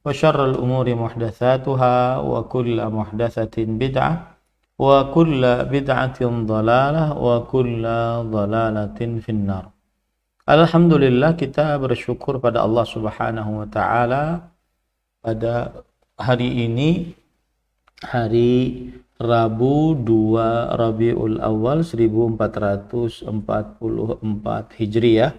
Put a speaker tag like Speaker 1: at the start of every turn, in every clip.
Speaker 1: وشر الأمور محدثاتها وكل محدثة بدعة وكل بدعة ضلالة وكل ضلالة في النار. Alhamdulillah, kita bersyukur pada Allah Subhanahu wa taala pada hari ini, hari Rabu 2 Rabiul Awal 1444 Hijriah.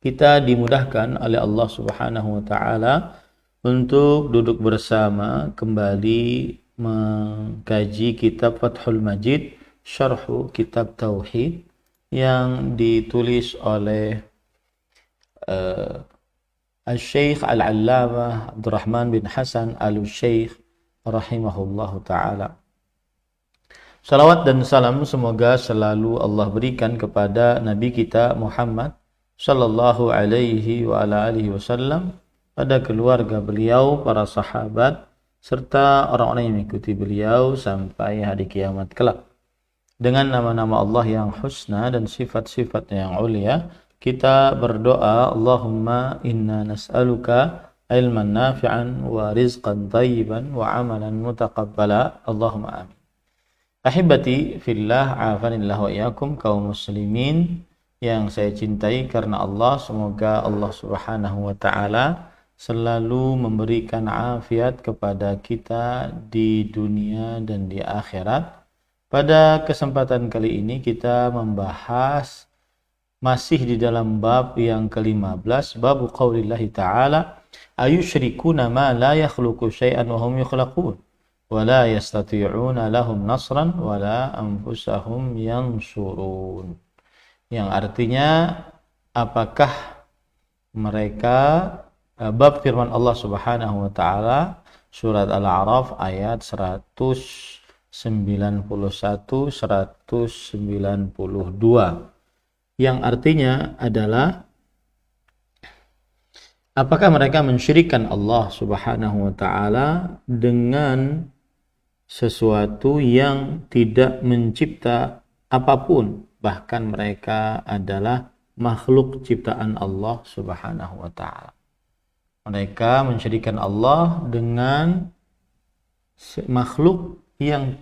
Speaker 1: Kita dimudahkan oleh Allah Subhanahu wa taala untuk duduk bersama kembali mengkaji kitab Fathul Majid, syarhu kitab Tauhid yang ditulis oleh Al-Syeikh Al-Allamah Abdurrahman bin Hasan Al-Syeikh rahimahullahu ta'ala. Salawat dan salam semoga selalu Allah berikan kepada Nabi kita Muhammad sallallahu alaihi wa ala alihi wasallam, pada keluarga beliau, para sahabat, serta orang-orang yang mengikuti beliau sampai hari kiamat kelak. Dengan nama-nama Allah yang husna dan sifat-sifatnya yang ulia, kita berdoa, Allahumma inna nas'aluka ilman nafi'an wa rizqan tayyiban wa amalan mutaqabbala, Allahumma amin. Ahibati fillah, afanillahu wa iyakum, kaum muslimin yang saya cintai karena Allah, semoga Allah Subhanahu wa taala selalu memberikan afiat kepada kita di dunia dan di akhirat. Pada kesempatan kali ini kita membahas masih di dalam bab yang ke-15, bab qaulillahi ta'ala, ayusyrikuna ma la yakhluqu syai'an wa hum yukhlaqun wa la yastati'una lahum nasran wa la anfusahum yansurun. Yang artinya, apakah mereka, bab firman Allah Subhanahu wa taala surat Al-A'raf ayat 191 192, yang artinya adalah, apakah mereka mensyirikkan Allah Subhanahu wa taala dengan sesuatu yang tidak mencipta apapun, bahkan mereka adalah makhluk ciptaan Allah Subhanahu wa taala. Mereka mensyirikkan Allah dengan makhluk yang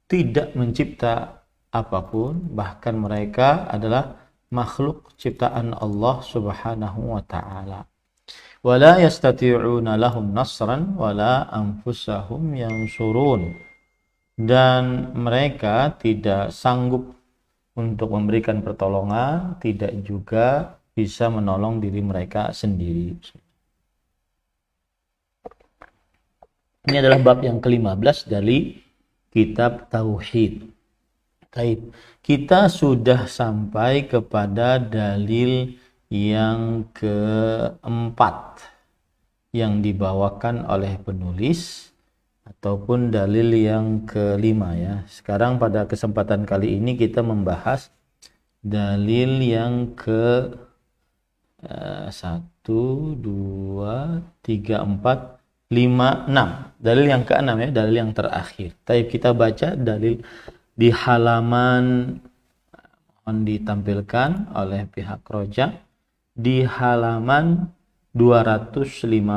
Speaker 1: tidak mencipta apapun, bahkan mereka adalah makhluk ciptaan Allah Subhanahu wa taala. Wala yastati'una lahum nasran wala anfusahum yansurun. Dan mereka tidak sanggup untuk memberikan pertolongan, tidak juga bisa menolong diri mereka sendiri. Ini adalah bab yang ke-15 dari kitab Tauhid. Baik, kita sudah sampai kepada dalil yang keempat yang dibawakan oleh penulis, ataupun dalil yang kelima ya. Sekarang pada kesempatan kali ini kita membahas dalil yang ke 1, 2, 3, 4, 5, 6. Dalil yang ke-6 ya, dalil yang terakhir. Tapi kita baca dalil di halaman, mohon ditampilkan oleh pihak Roja, di halaman 256.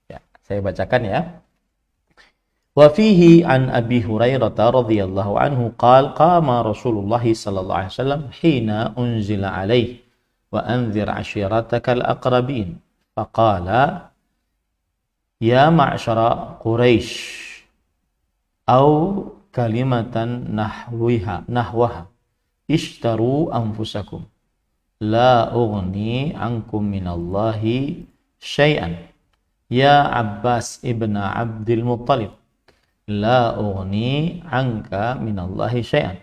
Speaker 1: Ya, saya bacakan ya. Wa fihi an Abi Hurairah radhiyallahu anhu qala qama Rasulullah sallallahu alaihi wasallam hina unzila alaihi wa anzir ashiratakal aqrabin faqala ya ma'syara Quraisy au kalimatan nahwaha ishtaru anfusakum la ughni ankum minallahi syai'an ya Abbas ibn Abdul Muttalib la ughni anka minallahi syai'an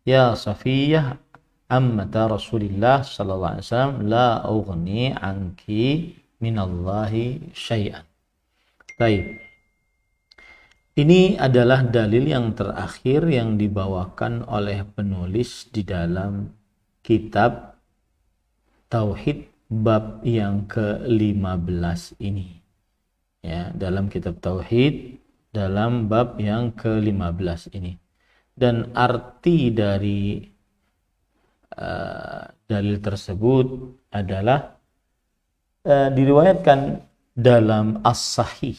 Speaker 1: ya Safiyah ammata Rasulillah sallallahu alaihi wasallam la ughni anki minallahi syai'an. Baik. Ini adalah dalil yang terakhir yang dibawakan oleh penulis di dalam kitab Tauhid bab yang ke-15 ini. Ya, dalam kitab Tauhid dalam bab yang ke-15 ini. Dan arti dari dalil tersebut adalah diriwayatkan dalam As-Sahih,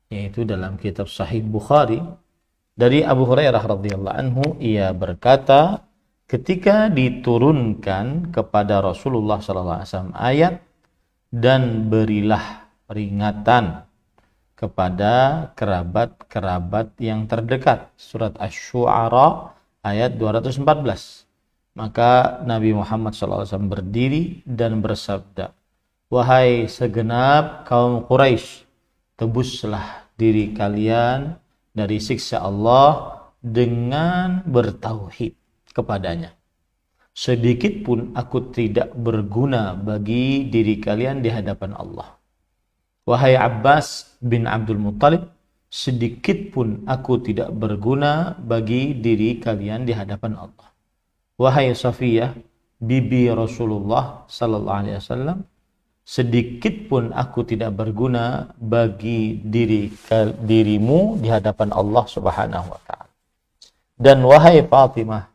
Speaker 1: yaitu dalam kitab Sahih Bukhari, dari Abu Hurairah radhiyallahu anhu, ia berkata, ketika diturunkan kepada Rasulullah sallallahu alaihi wasallam ayat, dan berilah peringatan kepada kerabat-kerabat yang terdekat, surat Asy-Syu'ara ayat 214. Maka Nabi Muhammad SAW berdiri dan bersabda, wahai segenap kaum Quraisy, tebuslah diri kalian dari siksa Allah dengan bertauhid kepadanya. Sedikit pun aku tidak berguna bagi diri kalian di hadapan Allah. Wahai Abbas bin Abdul Muttalib, sedikit pun aku tidak berguna bagi diri kalian di hadapan Allah. Wahai Safiyah, bibi Rasulullah sallallahu alaihi wasallam, sedikit pun aku tidak berguna bagi dirimu di hadapan Allah Subhanahu wa taala. Dan wahai Fatimah,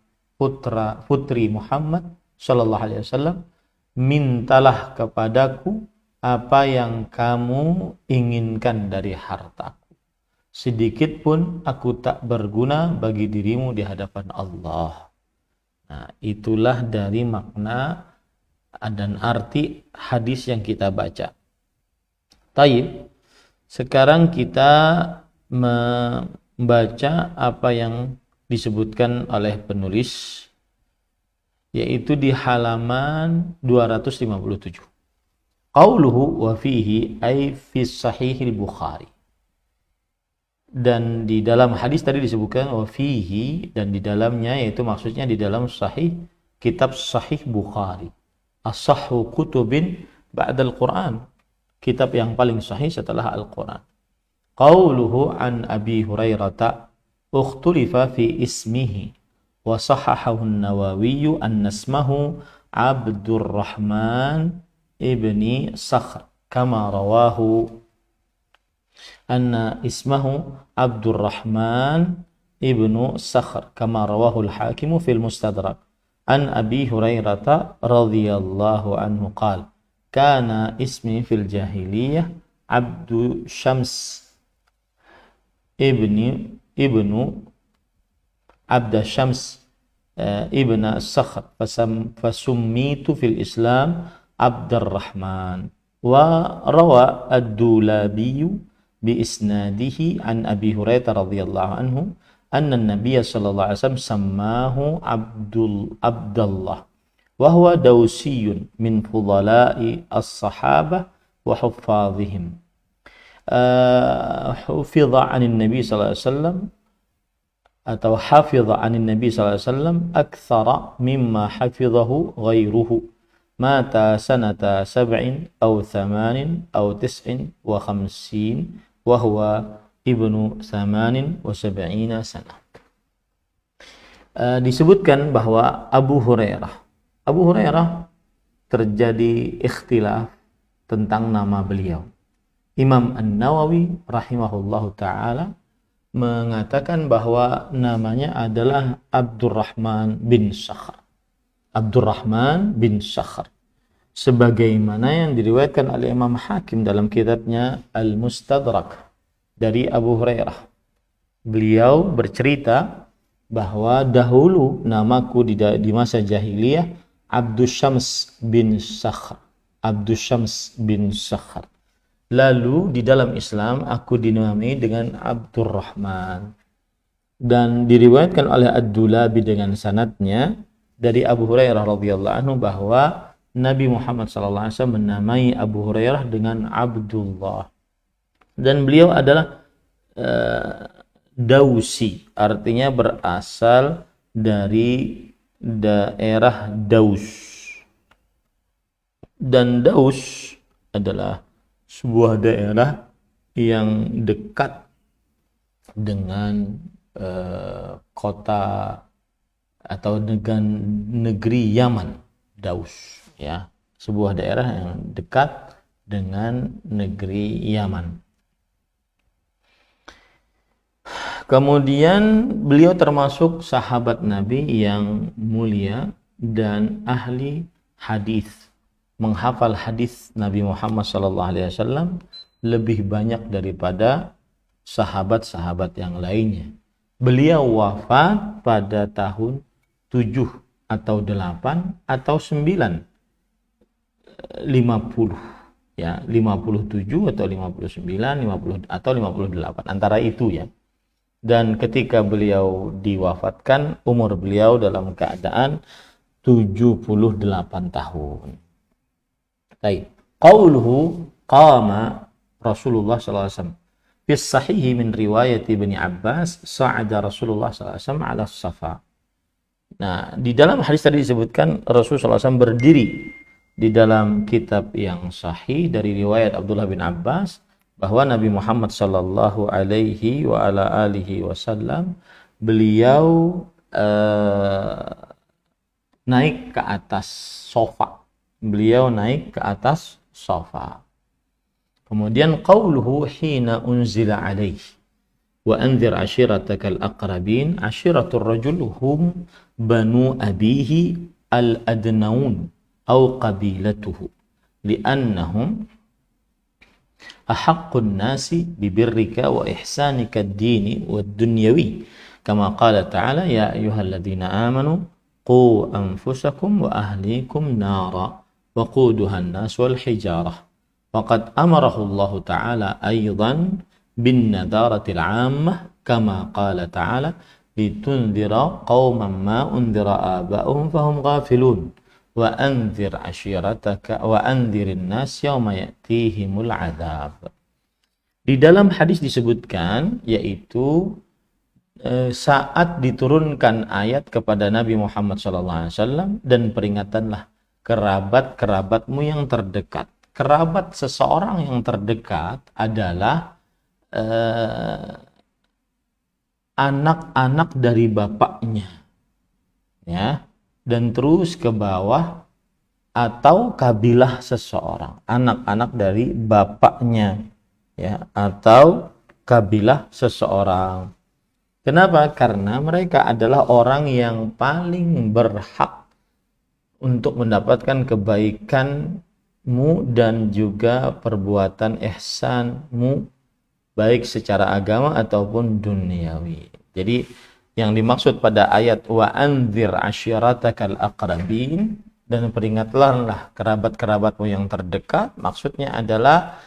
Speaker 1: putri Muhammad sallallahu alaihi wasallam, mintalah kepadaku apa yang kamu inginkan dari hartaku. Sedikit pun aku tak berguna bagi dirimu di hadapan Allah. Nah, itulah dari makna dan arti hadis yang kita baca. Taib, sekarang kita membaca apa yang disebutkan oleh penulis, yaitu di halaman 257. Qauluhu wa fihi ay fi sahihil Bukhari. Dan di dalam hadis tadi disebutkan wa fihi, dan di dalamnya, yaitu maksudnya di dalam sahih, kitab Sahih Bukhari. As-sahhu kutubin ba'dal Quran, kitab yang paling sahih setelah Al-Quran. Qauluhu an Abi Hurairah ukhtulifa fi ismihi wa sahahahu an-Nawawi an nasmahu Abdurrahman ibni Sakhr kama rawahu anna ismahu Abdurrahman ibnu Sakhr kama rawahu al-Hakim fil Mustadrak an Abi Hurairah radhiyallahu anhu qala kana ismi fil jahiliyah Abdu Syams ibnu Abda Syams ibn Sakhr fasummitu fil Islam Abdurrahman. Wa rawa ad-Dulabi bi isnadihi an Abi Hurairah radhiyallahu anhu anna an-nabiy sallallahu alaihi wasallam sammahu Abdullah wa huwa dawsiyun min fudala'i as-sahabah wa huffazihim. Hufidha 'anil nabi sallallahu alaihi wasallam atau hafidha 'anil nabi sallallahu alaihi wasallam aktsara mimma hafidhahu ghairuhu. Mata sanata 7 atau 8 atau 59 wa huwa ibnu 78 sanah. Disebutkan bahwa Abu Hurairah terjadi ikhtilaf tentang nama beliau. Imam An-Nawawi rahimahullahu ta'ala mengatakan bahwa namanya adalah Abdurrahman bin Sakhr. Abdurrahman bin Sakhr, sebagaimana yang diriwayatkan oleh Imam Hakim dalam kitabnya Al-Mustadrak dari Abu Hurairah. Beliau bercerita bahwa dahulu namaku di masa jahiliyah Abdusyams bin Sakhr. Abdusyams bin Sakhr. Lalu di dalam Islam aku dinamai dengan Abdurrahman. Dan diriwayatkan oleh Ad-Dulabi dengan sanadnya dari Abu Hurairah radhiyallahu anhu bahwa Nabi Muhammad sallallahu alaihi wasallam menamai Abu Hurairah dengan Abdullah. Dan beliau adalah Dausi, artinya berasal dari daerah Daus. Dan Daus adalah sebuah daerah yang dekat dengan kota atau dengan negeri Yaman, Daus, ya, sebuah daerah yang dekat dengan negeri Yaman. Kemudian beliau termasuk sahabat Nabi yang mulia dan ahli hadis, menghafal hadis Nabi Muhammad sallallahu alaihi wasallam lebih banyak daripada sahabat-sahabat yang lainnya. Beliau wafat pada tahun 7 atau 8 atau 9, 50 ya, 57 atau 59, 50 atau 58, antara itu ya. Dan ketika beliau diwafatkan, umur beliau dalam keadaan 78 tahun. Baik. Qauluhu qama Rasulullah sallallahu alaihi wasallam. Fi sahih min riwayat Ibnu Abbas, sa'ada Rasulullah sallallahu alaihi wasallam 'ala Safa. Nah, di dalam hadis tadi disebutkan Rasulullah SAW berdiri di dalam kitab yang sahih dari riwayat Abdullah bin Abbas bahwa Nabi Muhammad sallallahu alaihi wa ala alihi wasallam beliau naik ke atas sofa. Beliau naik ke atas sofa. Kemudian qauluhu hina unzila alaihi wa anzir ashiratakal aqrabin. Ashiratul rajul hum banu abihi al-adnaun au qabilatuhu li'annahum ahaqqun nasi bibirrika wa ihsanika ad-dini wad-dunyawi kama qala ta'ala ya ayyuhalladzina amanu qu anfusakum wa ahlikum nara waquduha an-nas wal hijarah waqad amarahu Allah ta'ala aidan bin nadaratil 'ammah kama qala ta'ala litunzira qauman ma unzira aba'uhum fahum ghafilun wa anzir ashirataka wa anzirin nas yauma ya'tihimul 'adzab. Di dalam hadis disebutkan yaitu saat diturunkan ayat kepada Nabi Muhammad SAW dan peringatanlah kerabat-kerabatmu yang terdekat. Kerabat seseorang yang terdekat adalah anak-anak dari bapaknya, ya, dan terus ke bawah, atau kabilah seseorang, anak-anak dari bapaknya, ya, atau kabilah seseorang. Kenapa? Karena mereka adalah orang yang paling berhak untuk mendapatkan kebaikanmu dan juga perbuatan ihsanmu, baik secara agama ataupun duniawi. Jadi yang dimaksud pada ayat wa anzir ashiratakal aqrabin, dan peringatlah kerabat-kerabatmu yang terdekat, maksudnya adalah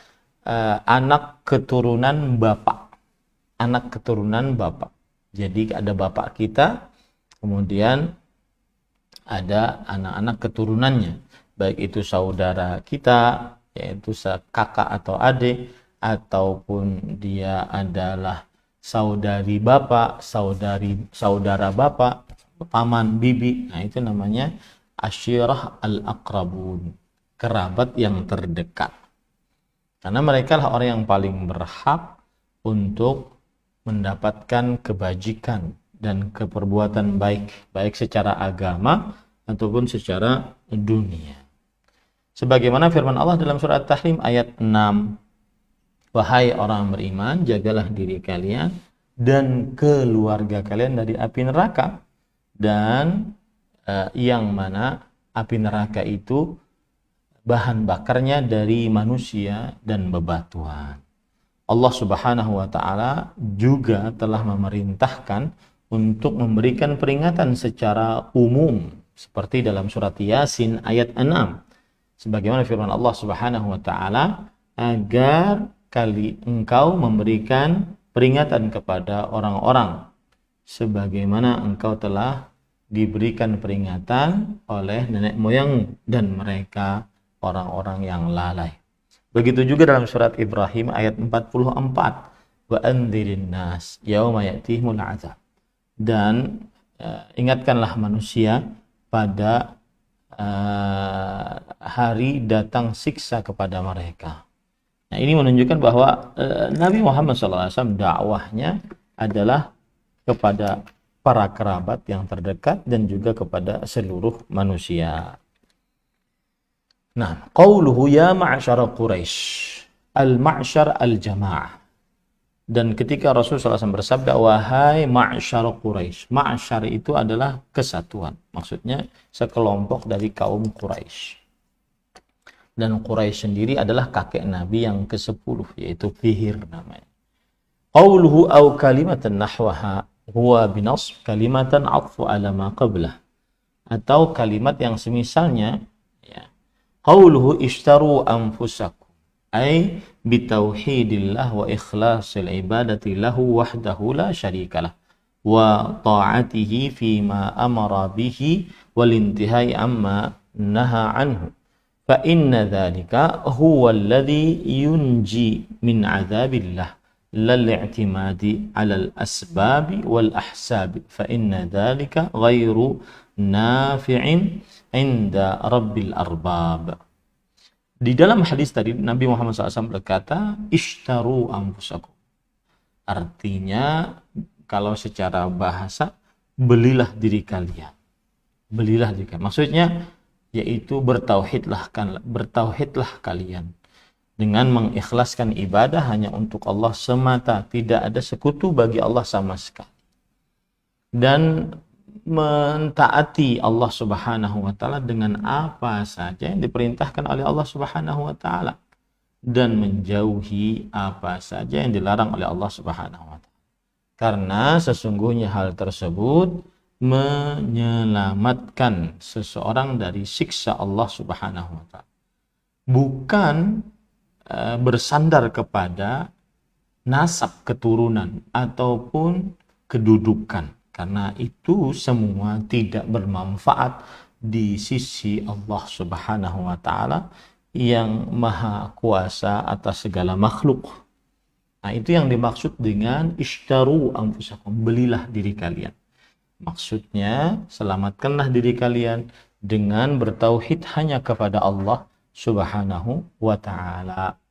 Speaker 1: anak keturunan bapak. Anak keturunan bapak. Jadi ada bapak kita, kemudian ada anak-anak keturunannya, baik itu saudara kita, yaitu kakak atau adik, ataupun dia adalah saudari bapak, saudara bapak, paman, bibi. Nah, itu namanya asyirah al-aqrabun, kerabat yang terdekat. Karena mereka lah orang yang paling berhak untuk mendapatkan kebajikan dan keperbuatan baik secara agama ataupun secara dunia. Sebagaimana firman Allah dalam surat At-Tahrim ayat 6, wahai orang beriman, jagalah diri kalian dan keluarga kalian dari api neraka, dan yang mana api neraka itu bahan bakarnya dari manusia dan bebatuan. Allah Subhanahu wa ta'ala juga telah memerintahkan untuk memberikan peringatan secara umum seperti dalam surat Yasin ayat 6, sebagaimana firman Allah Subhanahu wa ta'ala, agar engkau memberikan peringatan kepada orang-orang sebagaimana engkau telah diberikan peringatan oleh nenek moyangmu dan mereka orang-orang yang lalai. Begitu juga dalam surat Ibrahim ayat 44, wa andzirin nas yauma ya'tihimul 'adzab, dan ingatkanlah manusia pada hari datang siksa kepada mereka. Nah, ini menunjukkan bahwa Nabi Muhammad SAW dakwahnya adalah kepada para kerabat yang terdekat dan juga kepada seluruh manusia. Nah, qauluhu ya ma'syar Quraisy, al-ma'syar al-jama'ah. Dan ketika Rasulullah SAW bersabda, wahai ma'syar Quraisy, ma'syar itu adalah kesatuan, maksudnya sekelompok dari kaum Quraisy. Dan Quraisy sendiri adalah kakek Nabi yang ke-10, yaitu Fihr namanya. Qauluhu aw kalimatan nahwaha huwa binasb kalimatan atfu ala ma qablah, atau kalimat yang semisalnya, ya. Qauluhu ishtaru anfusakum ay bitauhidillah wa ikhlasil ibadati lahu wahdahu la syarikalah wa ta'atihi fima amara bihi wal intihai amma naha anhu. Fa inna dzalika huwa alladhi yunji min 'adzabillah lal i'timadi 'alal asbabi wal ahsabi fa inna dzalika ghairu nafi'in 'inda rabbil arbab. Di dalam hadis tadi Nabi Muhammad SAW berkata ishtaru anfusakum. Artinya kalau secara bahasa, belilah diri kalian. Belilah diri kalian. Maksudnya yaitu bertauhidlah kalian dengan mengikhlaskan ibadah hanya untuk Allah semata, tidak ada sekutu bagi Allah sama sekali, dan mentaati Allah Subhanahu wa taala dengan apa saja yang diperintahkan oleh Allah Subhanahu wa taala dan menjauhi apa saja yang dilarang oleh Allah Subhanahu wa taala. Karena sesungguhnya hal tersebut menyelamatkan seseorang dari siksa Allah Subhanahu wa taala. Bukan bersandar kepada nasab keturunan ataupun kedudukan, karena itu semua tidak bermanfaat di sisi Allah Subhanahu wa taala yang maha kuasa atas segala makhluk. Nah, itu yang dimaksud dengan ishtaru anfusakum, belilah diri kalian. Maksudnya, selamatkanlah diri kalian dengan bertauhid hanya kepada Allah Subhanahu wa ta'ala.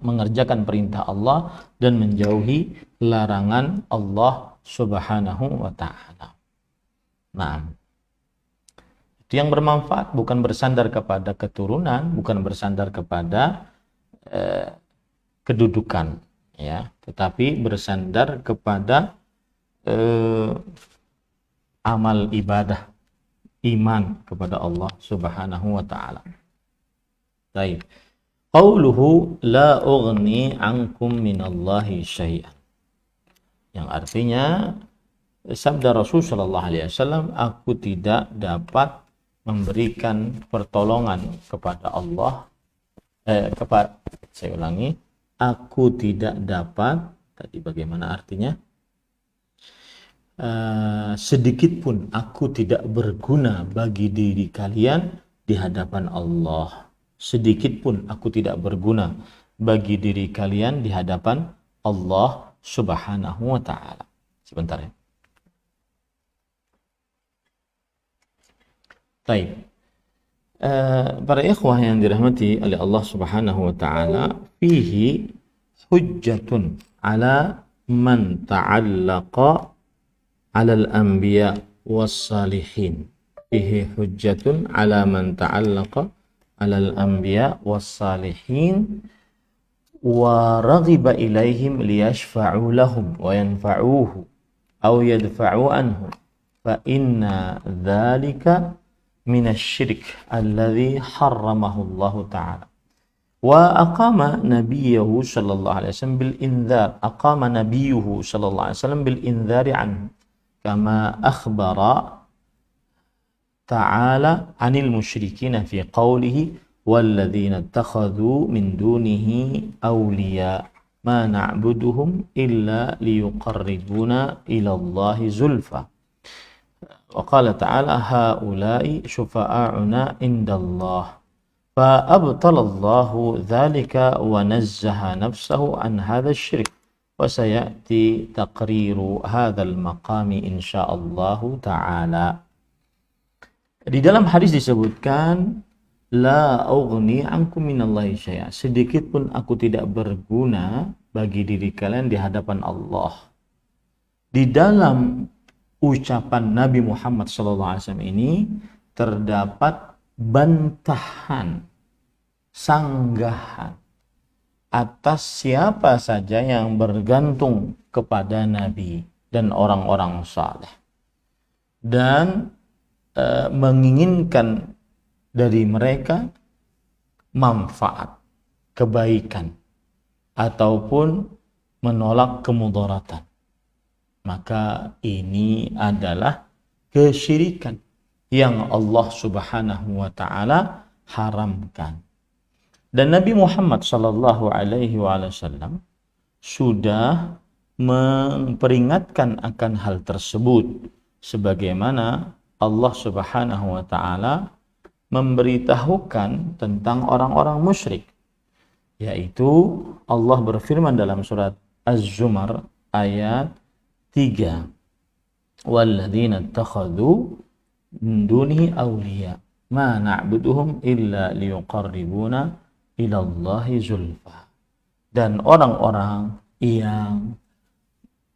Speaker 1: Mengerjakan perintah Allah dan menjauhi larangan Allah Subhanahu wa ta'ala. Nah, itu yang bermanfaat, bukan bersandar kepada keturunan, bukan bersandar kepada kedudukan, ya, tetapi bersandar kepada amal ibadah, iman kepada Allah Subhanahu wa ta'ala. Baik. Qauluhu la ughni ankum minallahi syai'an. Yang artinya sabda Rasul sallallahu alaihi wasallam, aku tidak dapat memberikan pertolongan kepada Allah. Saya ulangi, aku tidak dapat, tadi bagaimana artinya? Sedikit pun aku tidak berguna bagi diri kalian di hadapan Allah. Sedikit pun aku tidak berguna bagi diri kalian di hadapan Allah Subhanahu wa ta'ala. Sebentar ya. Baik. Para ikhwah yang dirahmati oleh Allah Subhanahu wa ta'ala, fihi hujjatun ala man ta'allaqa alal anbiya wassalihin. Fihi hujjatun ala man ta'allaqa alal anbiya wassalihin wa raghiba ilaihim liyashfa'u lahum wa yanfa'uhu aw yadfa'u anhu fa inna dhalika minasyirik alladhi harramahu Allah ta'ala. Wa aqama nabiyyuhu sallallahu alaihi wasallam bil indzar, aqama nabiyyuhu sallallahu alaihi wasallam bil indzari anhu kama akhbara ta'ala 'anil musyrikin fi qawlihi walladzina ittakhadhu min dunihi awliya ma na'buduhum illa liyuqarribuna ila Allahi zulfa. Wa qala ta'ala haula'i syufa'a'una indallah fa abtala Allahu dzalika wa nazzaha nafsahu an hadzal syirik. Wa sayati taqriru hadzal maqami insyaallah ta'ala. Di dalam hadis disebutkan la ughni ankum minallahi syai'a, sedikit pun aku tidak berguna bagi diri kalian di hadapan Allah. Di dalam ucapan Nabi Muhammad SAW ini terdapat bantahan, sanggahan atas siapa saja yang bergantung kepada Nabi dan orang-orang saleh dan menginginkan dari mereka manfaat, kebaikan, ataupun menolak kemudaratan, maka ini adalah kesyirikan yang Allah Subhanahu wa taala haramkan. Dan Nabi Muhammad sallallahu alaihi wasallam sudah memperingatkan akan hal tersebut, sebagaimana Allah Subhanahu wa taala memberitahukan tentang orang-orang musyrik, yaitu Allah berfirman dalam surat Az-Zumar ayat 3, walladzina ittakhadhu min dunihi awliya ma na'buduhum illa liyuqarribuna ilallahi zulfa. Dan orang-orang yang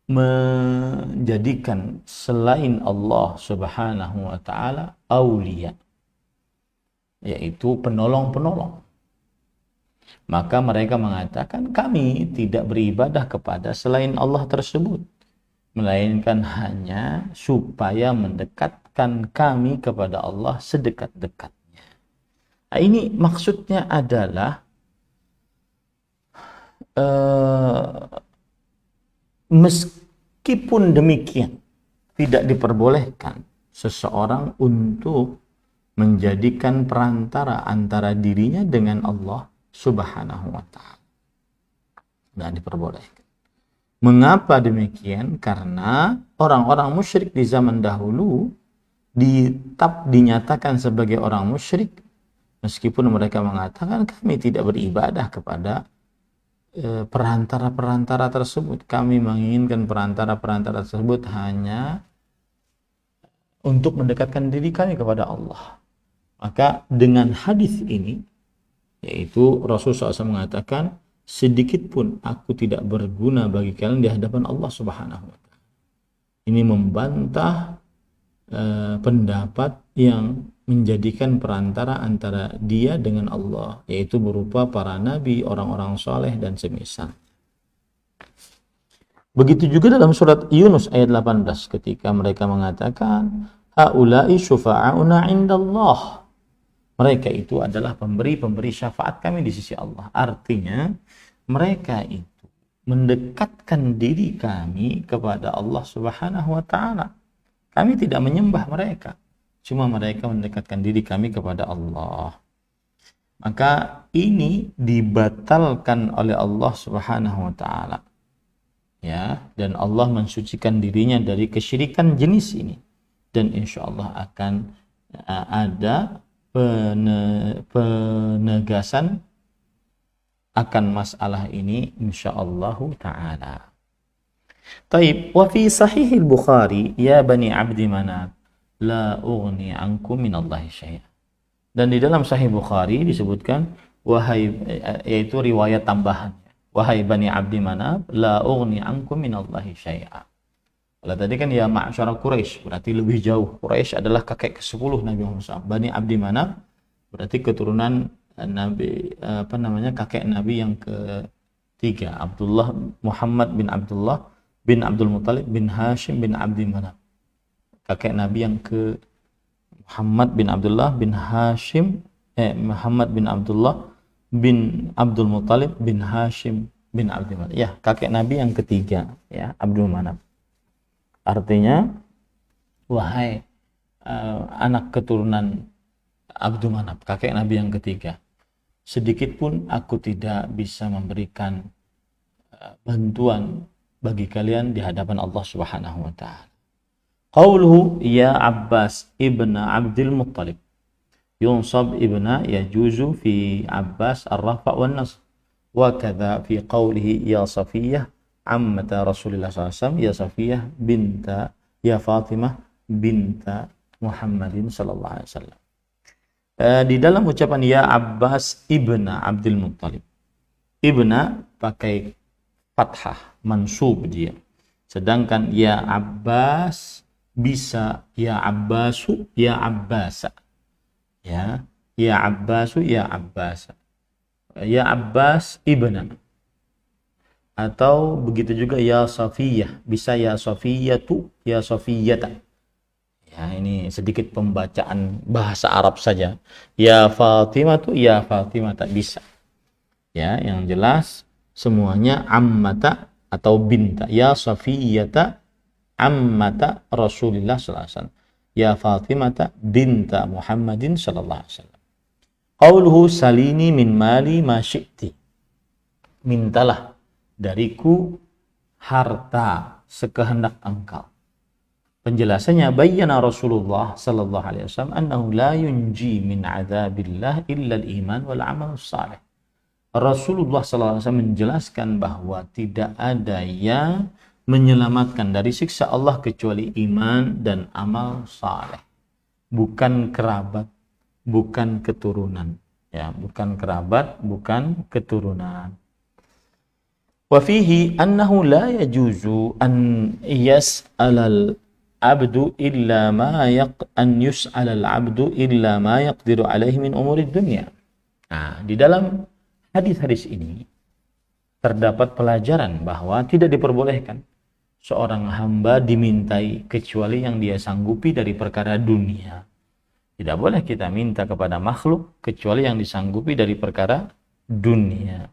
Speaker 1: menjadikan selain Allah Subhanahu wa taala aulia, yaitu penolong-penolong, maka mereka mengatakan kami tidak beribadah kepada selain Allah tersebut, melainkan hanya supaya mendekatkan kami kepada Allah sedekat-dekatnya. Nah, ini maksudnya adalah meskipun demikian tidak diperbolehkan seseorang untuk menjadikan perantara antara dirinya dengan Allah Subhanahu wa taala. Tidak diperbolehkan. Mengapa demikian? Karena orang-orang musyrik di zaman dahulu dinyatakan sebagai orang musyrik meskipun mereka mengatakan kami tidak beribadah kepada perantara-perantara tersebut. Kami menginginkan perantara-perantara tersebut hanya untuk mendekatkan diri kami kepada Allah. Maka dengan hadis ini, yaitu Rasulullah SAW mengatakan, sedikit pun aku tidak berguna bagi kalian di hadapan Allah Subhanahu wa taala. Ini membantah pendapat yang menjadikan perantara antara dia dengan Allah, yaitu berupa para nabi, orang-orang soleh dan semisal. Begitu juga dalam surat Yunus ayat 18 ketika mereka mengatakan haula'i syufa'auna 'indallah. Mereka itu adalah pemberi syafaat kami di sisi Allah. Artinya mereka itu mendekatkan diri kami kepada Allah Subhanahu wa taala. Kami tidak menyembah mereka, cuma mereka mendekatkan diri kami kepada Allah. Maka ini dibatalkan oleh Allah Subhanahu wa taala. Ya, dan Allah mensucikan dirinya dari kesyirikan jenis ini. Dan insyaallah akan ada penegasan akan masalah ini insyaallah taala. Taib, wa fi sahih al-Bukhari ya bani Abdi Manaf la ughni ankum minallahi syai'a. Dan di dalam sahih Bukhari disebutkan yaitu riwayat tambahan, wahai bani Abdi Manaf la ughni ankum minallahi syai'a. Kalau tadi kan ya ma'syara Quraisy, berarti lebih jauh. Quraisy adalah kakek ke-10 Nabi Muhammad SAW. Bani Abdi Manaf berarti keturunan Nabi kakek Nabi yang ketiga, Abdullah Muhammad bin Abdullah bin Abdul Muttalib bin Hashim bin Abdi Manaf. Kakek Nabi yang ke Muhammad bin Abdullah bin Hashim Muhammad bin Abdullah bin Abdul Muttalib bin Hashim bin Abdi Manaf. Ya, kakek Nabi yang ketiga, ya, Abdul Manaf. Artinya wahai anak keturunan Abdul Manaf, kakek Nabi yang ketiga, sedikit pun aku tidak bisa memberikan bantuan bagi kalian di hadapan Allah Subhanahu wa taala. Qauluhu ya Abbas ibna Abdul Muttalib yunsab ibna yajuzu fi Abbas ar-rafa' wan nasb wa kadza fi qawlihi ya Safiyah ammata Rasulullah SAW ya Safiyah binta ya Fatimah binta Muhammadin sallallahu alaihi wasallam. Di dalam ucapan ya Abbas ibna Abdul Muttalib, ibna pakai fathah, mansub dia. Sedangkan ya Abbas bisa ya Abbasu, ya Abbasa. Ya Abbasu, ya Abbasa. Ya Abbas ibna. Atau begitu juga ya Safiyah, bisa ya Safiyatu, ya Safiyata. Ya, ini sedikit pembacaan bahasa Arab saja. Ya Fatimah tuh ya Fatimah tak bisa. Ya, yang jelas semuanya ammata atau binta. Ya Safiyata ammata Rasulillah sallallahu alaihi wasallam. Ya Fatimata binta Muhammadin sallallahu alaihi wasallam. Qauluhu salini min mali ma syi'ti. Mintalah dariku harta sekehendak engkau. Penjelasannya, bayyana Rasulullah sallallahu alaihi wasallam annahu la yunji min adzabillah illa al-iman wal amal salih. Rasulullah sallallahu alaihi wasallam menjelaskan bahwa tidak ada yang menyelamatkan dari siksa Allah kecuali iman dan amal saleh. Bukan kerabat, bukan keturunan. Ya, bukan kerabat, bukan keturunan. Wa fihi annahu la yajuzu an yas'alal abdu illa ma an yus'alal abdu illa ma yaqdiru alaihi min umuri dunya. Nah, di dalam hadis-hadis ini terdapat pelajaran bahwa tidak diperbolehkan seorang hamba dimintai kecuali yang dia sanggupi dari perkara dunia. Tidak boleh kita minta kepada makhluk kecuali yang disanggupi dari perkara dunia.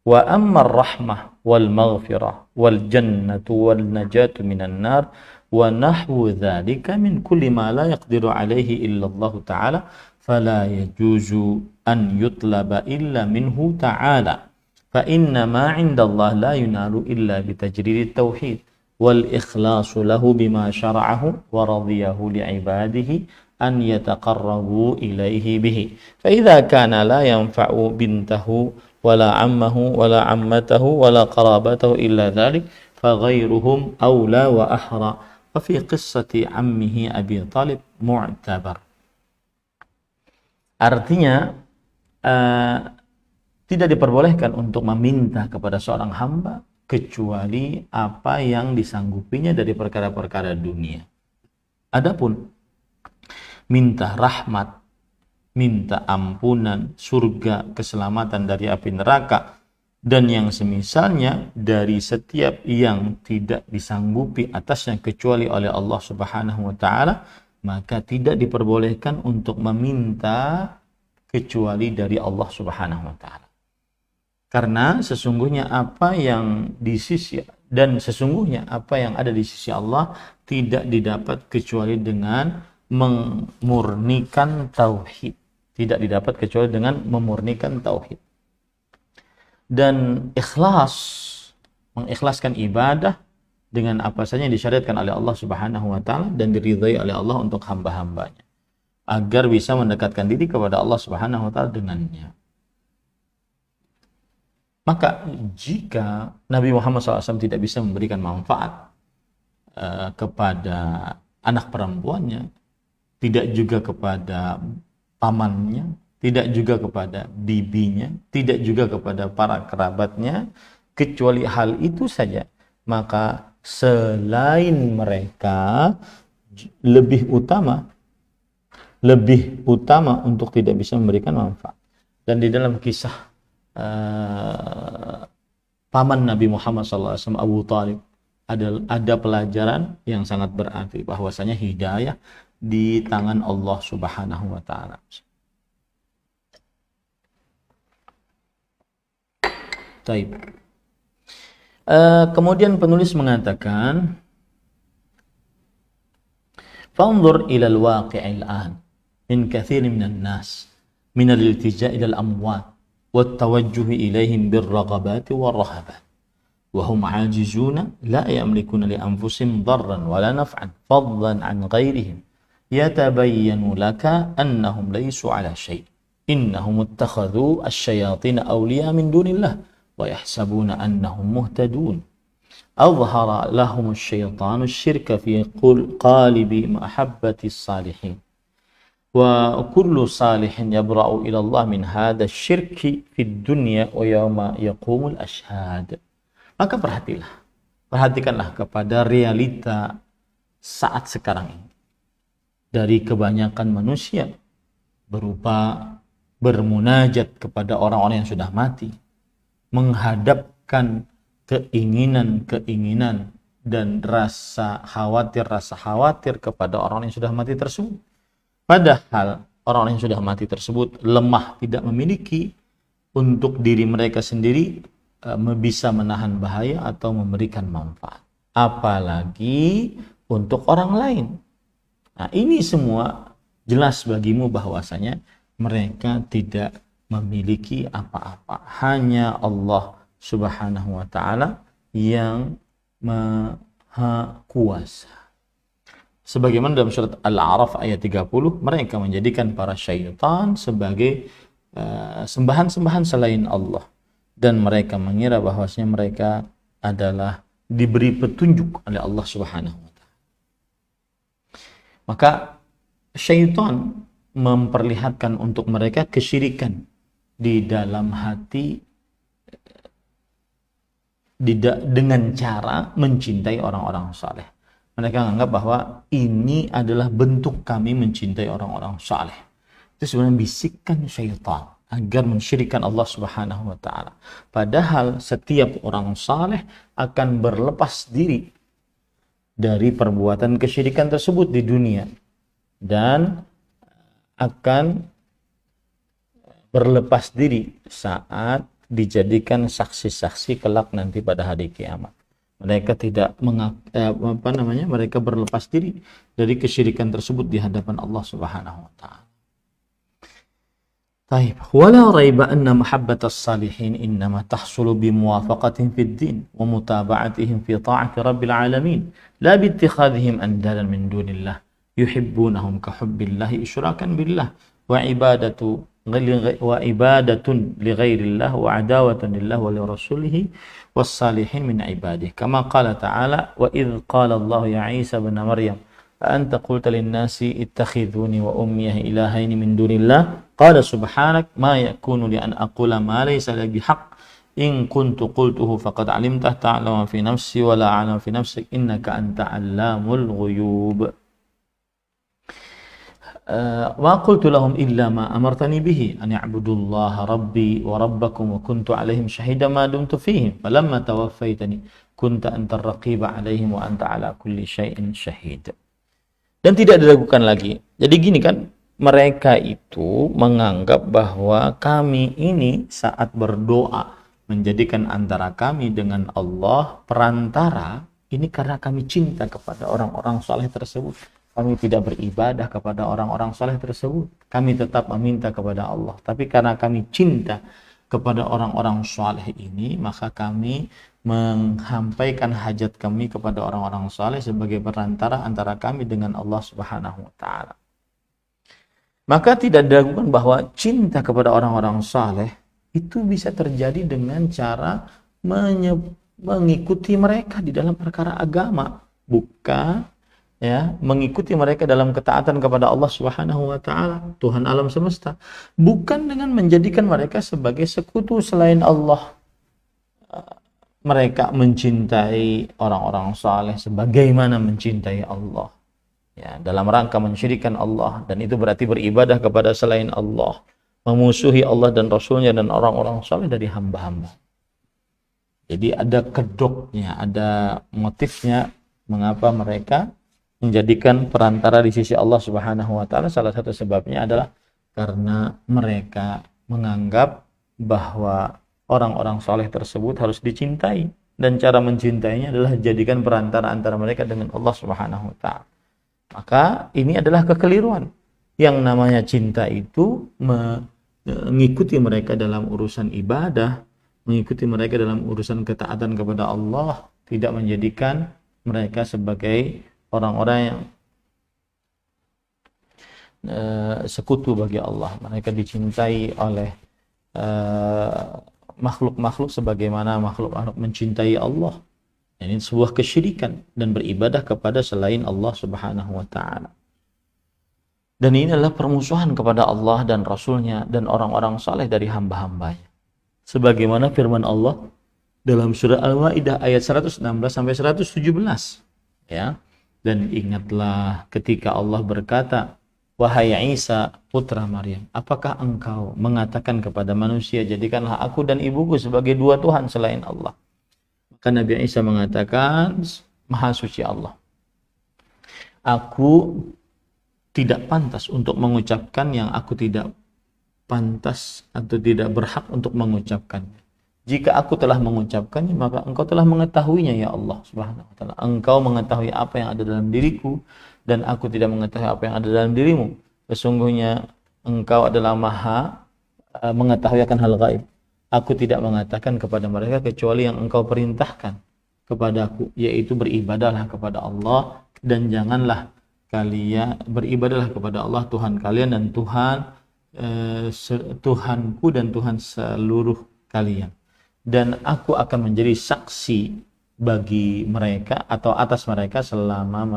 Speaker 1: Wa ammar rahmah wal maghfirah wal jannatu wal najatu minan nar wa nahwu dzalika min kulli ma la yaqdiru alaihi illa Allah taala fala yajuzu an yutlaba illa minhu ta'ala fa inna ma 'inda Allah la yunalu illa bi tajrid at-tauhid wal ikhlasu lahu bima syara'ahu wa radiyahu li 'ibadihi an yataqarrabu ilaihi bihi fa idza kana la yanfa'u bintahu wala 'ammahu wala 'ammatahu wala qarabatahu illa dhalik fa ghairuhum awla wa ahra wa fi qissati 'ammihi Abi Thalib mu'tabar. Artinya tidak diperbolehkan untuk meminta kepada seorang hamba kecuali apa yang disanggupinya dari perkara-perkara dunia. Adapun minta rahmat, minta ampunan, surga, keselamatan dari api neraka, dan yang semisalnya dari setiap yang tidak disanggupi atasnya kecuali oleh Allah Subhanahu wa taala, maka tidak diperbolehkan untuk meminta kecuali dari Allah Subhanahu wa taala. Karena sesungguhnya apa yang di sisi dan sesungguhnya apa yang ada di sisi Allah tidak didapat kecuali dengan memurnikan tauhid. Tidak didapat kecuali dengan memurnikan tauhid. Dan ikhlas, mengikhlaskan ibadah dengan apa saja yang disyariatkan oleh Allah Subhanahu wa taala dan diridhai oleh Allah untuk hamba-hambanya agar bisa mendekatkan diri kepada Allah Subhanahu wa taala dengannya. Maka jika Nabi Muhammad SAW tidak bisa memberikan manfaat kepada anak perempuannya, tidak juga kepada pamannya, tidak juga kepada bibinya, tidak juga kepada para kerabatnya, kecuali hal itu saja, maka selain mereka lebih utama untuk tidak bisa memberikan manfaat. Dan di dalam kisah paman Nabi Muhammad SAW, Abu Thalib, ada pelajaran yang sangat berarti bahwasanya hidayah di tangan Allah Subhanahu wa taala. Baik. Kemudian penulis mengatakan, "Fanzur ila al-waqi'i al-an min katsir min an-nas min al-iltija' ila al-amwat wa at-tawajjuh ilayhim bir-raghabat war-rahabat wa hum 'ajizuna la yamlikuna li anfusihim darran wa la naf'an fadlan 'an ghayrihim yatabayyanu laka annahum laysu 'ala shay' innahum ittakhadhu asy-syayatin awliya min dunillah wa yahsabuna annahum muhtadun azhara lahum asy-syaitanu asy-syirka fi qalibi mahabbati as-salihin wa kullu salihin yabra'u ila Allah min hadha asy-syirki fid dunya wa yawma yaqumul ashhad." Maka perhatikanlah kepada realita saat sekarang ini dari kebanyakan manusia berupa bermunajat kepada orang-orang yang sudah mati, menghadapkan keinginan-keinginan dan rasa khawatir kepada orang yang sudah mati tersebut. Padahal orang yang sudah mati tersebut lemah, tidak memiliki untuk diri mereka sendiri bisa menahan bahaya atau memberikan manfaat. Apalagi untuk orang lain. Nah, ini semua jelas bagimu bahwasanya mereka tidak memiliki apa-apa. Hanya Allah Subhanahu wa ta'ala yang maha kuasa. Sebagaimana dalam surat Al-A'raf ayat 30, mereka menjadikan para syaitan sebagai sembahan-sembahan selain Allah. Dan mereka mengira bahwasanya mereka adalah diberi petunjuk oleh Allah Subhanahu wa ta'ala. Maka syaitan memperlihatkan untuk mereka kesyirikan di dalam hati dengan cara mencintai orang-orang saleh. Mereka menganggap bahwa ini adalah bentuk kami mencintai orang-orang saleh. Itu sebenarnya bisikan syaitan agar mensyirikkan Allah Subhanahu wa ta'ala. Padahal setiap orang saleh akan berlepas diri dari perbuatan kesyirikan tersebut di dunia dan akan berlepas diri saat dijadikan saksi-saksi kelak nanti pada hari kiamat. Mereka tidak mereka berlepas diri dari kesyirikan tersebut di hadapan Allah Subhanahu wa taala. Taib. Wala raiba anna mahabbatas salihin innama tahsulu bimuwafaqatihim fid din wa mutaba'atihim fi ta'ati rabbil alamin la bi ittikhadhihim andalan min dunillah yuhibbunahum ka hubbillahi isyrakan billah wa ibadatun li ghairillah wa adawatan lillah wa li rasulih was salihin min ibadihi kama qala ta'ala wa idh qala Allah ya Isa ibn Maryam anta qulta lin nasi ittakhidhuni wa ummi ilahayn min dunillah qala subhanak ma yakunu li an aqula ma laysa li bihaq in kuntu qultuhu faqad alimtah ta'lamu fi nafsi wa la a'lamu fi nafsik innaka anta 'allamul ghuyub. Wa qultu lahum illa ma amartani bihi an ya'budullaha rabbi wa rabbakum wa kuntu 'alaihim shahidan ma dumtu fihim falamma tawaffaytani kunta antar raqiba 'alaihim wa anta 'ala kulli syai'in syahid. Dan tidak diragukan lagi. Jadi gini kan, mereka itu menganggap bahwa kami ini saat berdoa menjadikan antara kami dengan Allah perantara, ini karena kami cinta kepada orang-orang saleh tersebut. Kami tidak beribadah kepada orang-orang saleh tersebut. Kami tetap meminta kepada Allah. Tapi karena kami cinta kepada orang-orang saleh ini, maka kami menghampaikan hajat kami kepada orang-orang saleh sebagai perantara antara kami dengan Allah Subhanahu wa taala. Maka tidak diragukan bahwa cinta kepada orang-orang saleh itu bisa terjadi dengan cara mengikuti mereka di dalam perkara agama, bukan mengikuti mereka dalam ketaatan kepada Allah Subhanahu wa taala, Tuhan alam semesta, bukan dengan menjadikan mereka sebagai sekutu selain Allah. Mereka mencintai orang-orang saleh sebagaimana mencintai Allah. Ya, dalam rangka mensyirikkan Allah, dan itu berarti beribadah kepada selain Allah, memusuhi Allah dan Rasulnya dan orang-orang saleh dari hamba-hamba. Jadi ada kedoknya, ada motifnya mengapa mereka menjadikan perantara di sisi Allah Subhanahu wa taala. Salah satu sebabnya adalah karena mereka menganggap bahwa orang-orang saleh tersebut harus dicintai, dan cara mencintainya adalah jadikan perantara antara mereka dengan Allah Subhanahu wa taala. Maka ini adalah kekeliruan. Yang namanya cinta itu mengikuti mereka dalam urusan ibadah, mengikuti mereka dalam urusan ketaatan kepada Allah, tidak menjadikan mereka sebagai orang-orang yang sekutu bagi Allah. Mereka dicintai oleh makhluk-makhluk sebagaimana makhluk-makhluk mencintai Allah. Ini sebuah kesyirikan dan beribadah kepada selain Allah Subhanahu wa taala. Dan ini adalah permusuhan kepada Allah dan Rasulnya dan orang-orang saleh dari hamba-hambanya. Sebagaimana firman Allah dalam surah Al-Maidah ayat 116 sampai 117. Ya. Dan ingatlah ketika Allah berkata, wahai Isa putra Maryam, apakah engkau mengatakan kepada manusia, jadikanlah aku dan ibuku sebagai dua Tuhan selain Allah? Maka Nabi Isa mengatakan, Maha suci Allah. Aku tidak pantas untuk mengucapkan yang aku tidak pantas atau tidak berhak untuk mengucapkannya. Jika aku telah mengucapkannya, maka engkau telah mengetahuinya ya Allah subhanahu wa ta'ala. Engkau mengetahui apa yang ada dalam diriku, dan aku tidak mengetahui apa yang ada dalam dirimu. Sesungguhnya engkau adalah maha mengetahui akan hal gaib. Aku tidak mengatakan kepada mereka kecuali yang engkau perintahkan kepadaku, yaitu beribadahlah kepada Allah, dan janganlah kalian beribadahlah kepada Allah Tuhan kalian dan Tuhanku dan Tuhan seluruh kalian. Dan aku akan menjadi saksi bagi mereka atau atas mereka selama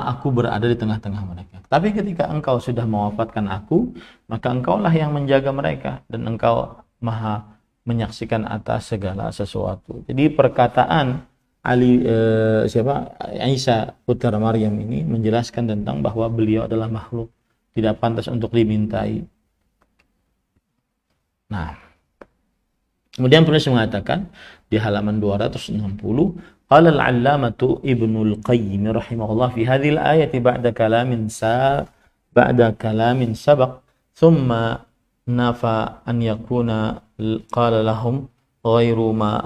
Speaker 1: aku berada di tengah-tengah mereka. Tapi ketika engkau sudah mewafatkan aku, maka engkaulah yang menjaga mereka, dan engkau maha menyaksikan atas segala sesuatu. Jadi perkataan Isa putra Maryam ini menjelaskan tentang bahwa beliau adalah makhluk, tidak pantas untuk dimintai. Nah, kemudian penulis mengatakan di halaman 260, qala al-'allamatu Ibnul Qayyim rahimahullah fi hadhihi al-ayati ba'da kalamin sabaq thumma nafa an yakuna qala lahum ghairu ma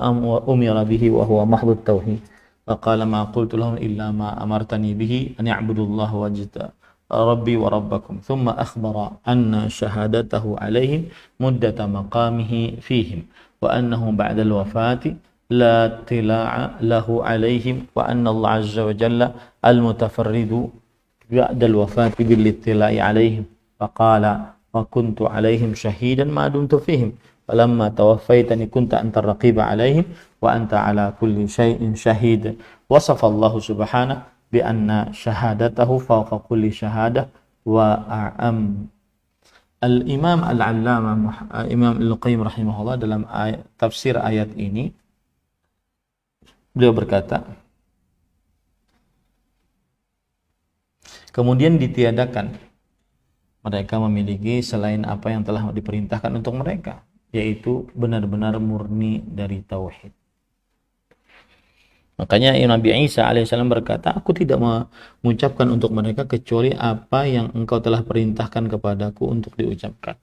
Speaker 1: umira bihi wa huwa mahdhu at-tauhid. Wa qala ma qultu lahum illa ma amartani bihi an ya'budu Allah wajda Rabbi wa Rabbakum. Thumma akhbara anna shahadatahu alaihim muddata maqamihi fihim wa annahu ba'da al-wafati la tila'a lahu alaihim wa anna Allah azza wa jalla al-mutafarridu ba'da al-wafati bil ittila'i alaihim. Faqala wa kuntu alaihim shahidan ma dumtu fihim falamma tawaffaytani kunta anta raqiba alaihim wa anta ala kulli shay'in shahid. Wasafa Allah subhanahu bi anna syahadatahu fawqa kulli syahadah wa a'am. Al-Imam Al-Allamah Imam Al-Qayyim rahimahullah dalam tafsir ayat ini beliau berkata, kemudian ditiadakan mereka memiliki selain apa yang telah diperintahkan untuk mereka, yaitu benar-benar murni dari tauhid. Makanya Nabi Isa alaihissalam berkata, aku tidak mengucapkan untuk mereka kecuali apa yang engkau telah perintahkan kepadaku untuk diucapkan,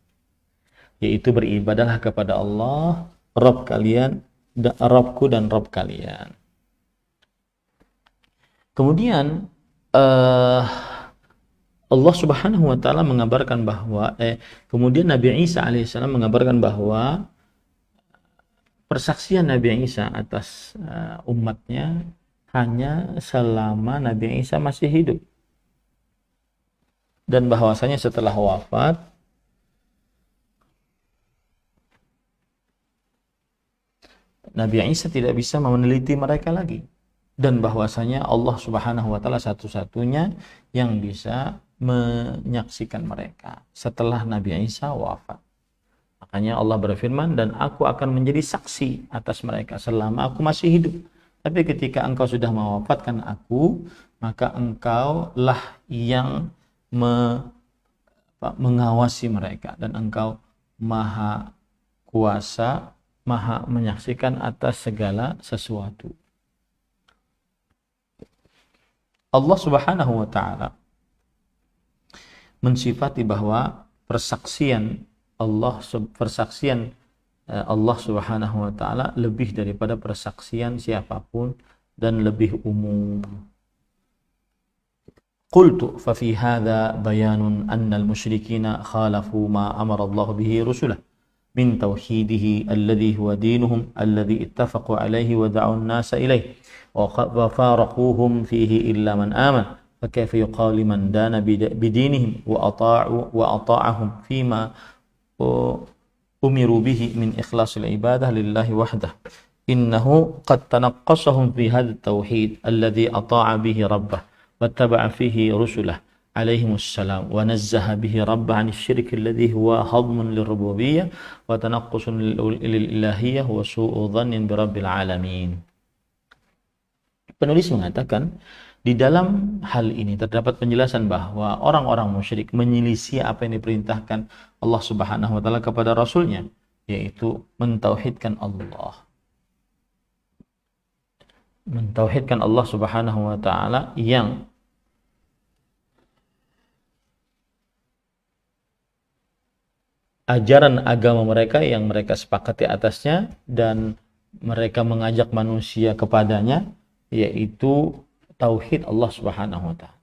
Speaker 1: yaitu beribadahlah kepada Allah, Rabb kalian, Rabbku dan Rabb kalian. Kemudian Allah subhanahu wa ta'ala mengabarkan bahwa kemudian Nabi Isa alaihissalam mengabarkan bahwa persaksian Nabi Isa atas umatnya hanya selama Nabi Isa masih hidup, dan bahwasanya setelah wafat Nabi Isa tidak bisa meneliti mereka lagi, dan bahwasanya Allah subhanahu wa ta'ala satu-satunya yang bisa menyaksikan mereka setelah Nabi Isa wafat. Makanya Allah berfirman, dan aku akan menjadi saksi atas mereka selama aku masih hidup. Tapi ketika engkau sudah mewafatkan aku, maka engkaulah yang mengawasi mereka, dan engkau maha kuasa, maha menyaksikan atas segala sesuatu. Allah subhanahu wa ta'ala mensifati bahwa persaksian Allah subhanahu wa ta'ala lebih daripada persaksian siapapun dan lebih umum. Qultu fa fi hadha bayanun anna al-musyrikina khalafu ma amara Allah bihi rusulah min tauhidihi alladhi huwa dinuhum alladhi ittafaqu alayhi wa da'u an-nasa ilayhi wa faraquhum fihi illa man amana. فكيف يقال لمن دان بدينهم وأطاعهم فيما أمروا به من إخلاص العبادة لله وحده إنه قد تنقصهم في هذا التوحيد الذي أطاع به ربه واتبع فيه رسله عليهم السلام ونزه به ربه عن الشرك الذي هو هضم للربوبية وتنقص للإلهية وسوء ظن برب العالمين. Penulis mengatakan, di dalam hal ini terdapat penjelasan bahwa orang-orang musyrik menyelisih apa yang diperintahkan Allah Subhanahu wa taala kepada rasulnya, yaitu mentauhidkan Allah. Mentauhidkan Allah Subhanahu wa taala yang ajaran agama mereka yang mereka sepakati atasnya dan mereka mengajak manusia kepadanya, yaitu tauhid Allah Subhanahu wa taala.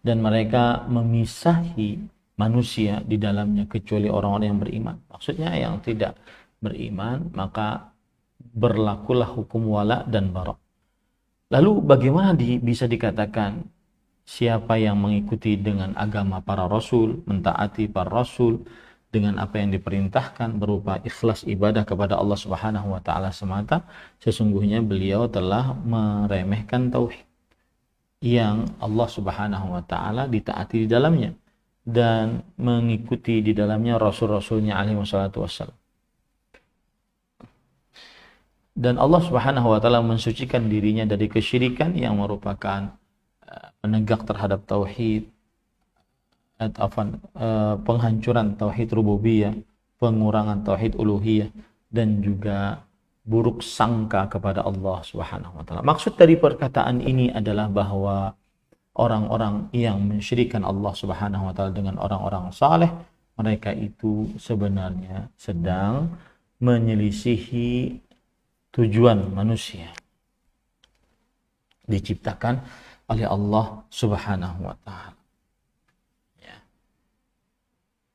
Speaker 1: Dan mereka memisahi manusia di dalamnya kecuali orang-orang yang beriman. Maksudnya yang tidak beriman maka berlakulah hukum wala dan bara. Lalu bagaimana bisa dikatakan siapa yang mengikuti dengan agama para rasul, mentaati para rasul dengan apa yang diperintahkan berupa ikhlas ibadah kepada Allah Subhanahu wa taala semata, sesungguhnya beliau telah meremehkan tauhid yang Allah Subhanahu wa taala ditaati di dalamnya dan mengikuti di dalamnya rasul-rasulnya alaihi wassalatu wassalam. Dan Allah Subhanahu wa taala mensucikan dirinya dari kesyirikan yang merupakan penegak terhadap tauhid, penghancuran tauhid rububiyah, pengurangan tauhid uluhiyah, dan juga buruk sangka kepada Allah Subhanahu wa taala. Maksud dari perkataan ini adalah bahwa orang-orang yang mensyirikkan Allah Subhanahu wa taala dengan orang-orang saleh, mereka itu sebenarnya sedang menyelisihi tujuan manusia diciptakan oleh Allah Subhanahu wa taala. Ya.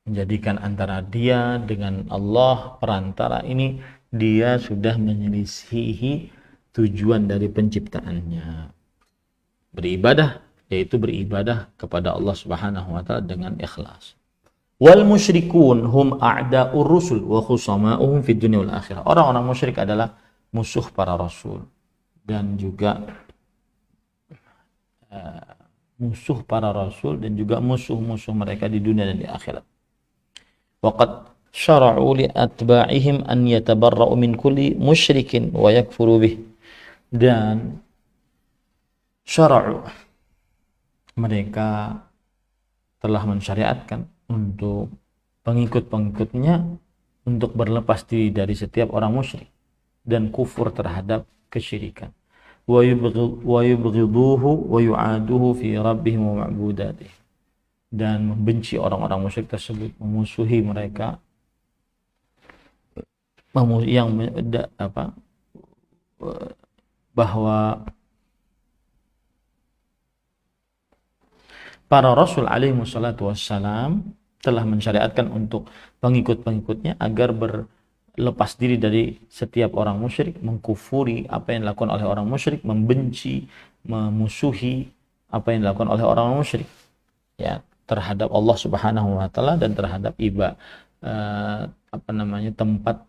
Speaker 1: Menjadikan antara dia dengan Allah perantara ini, dia sudah menyelisihi tujuan dari penciptaannya. Beribadah, yaitu beribadah kepada Allah Subhanahu wa taala dengan ikhlas. Wal musyrikun hum a'da'ur rusul wa khusama'uhum fid dunya wal akhirah. Orang-orang musyrik adalah musuh para rasul dan juga musuh para rasul dan juga musuh-musuh mereka di dunia dan di akhirat. Waqad syara'u li atba'ihim an yatabarra'u min kulli musyrikin wa yakfuru bih. Dan syara'u, mereka telah mensyariatkan untuk pengikut-pengikutnya untuk berlepas diri dari setiap orang musyrik dan kufur terhadap kesyirikan. Wa yubghiduhu wa yu'aduhu fi rabbihim wa ma'budatih. Dan membenci orang-orang musyrik tersebut, memusuhi mereka, bahwa para rasul alaihi wassalatu wassalam telah mensyariatkan untuk pengikut-pengikutnya agar berlepas diri dari setiap orang musyrik, mengkufuri apa yang dilakukan oleh orang musyrik, membenci, memusuhi apa yang dilakukan oleh orang musyrik, ya, terhadap Allah Subhanahu wa taala dan terhadap tempat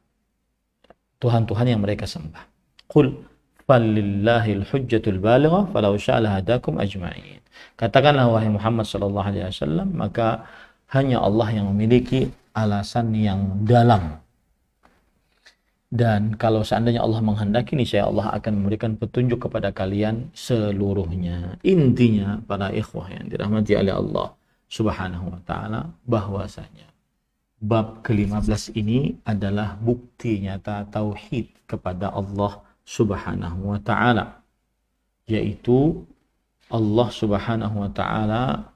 Speaker 1: Tuhan-Tuhan yang mereka sembah. Qul falillahil hujjatul balighah falau syaa lahadakum ajma'in. Katakanlah wahai Muhammad sallallahu alaihi wasallam, maka hanya Allah yang memiliki alasan yang dalam. Dan kalau seandainya Allah menghendaki, niscaya Allah akan memberikan petunjuk kepada kalian seluruhnya. Intinya para ikhwah yang dirahmati oleh Allah Subhanahu wa taala, bahwasanya bab ke-15 ini adalah bukti nyata tauhid kepada Allah Subhanahu wa taala, yaitu Allah Subhanahu wa taala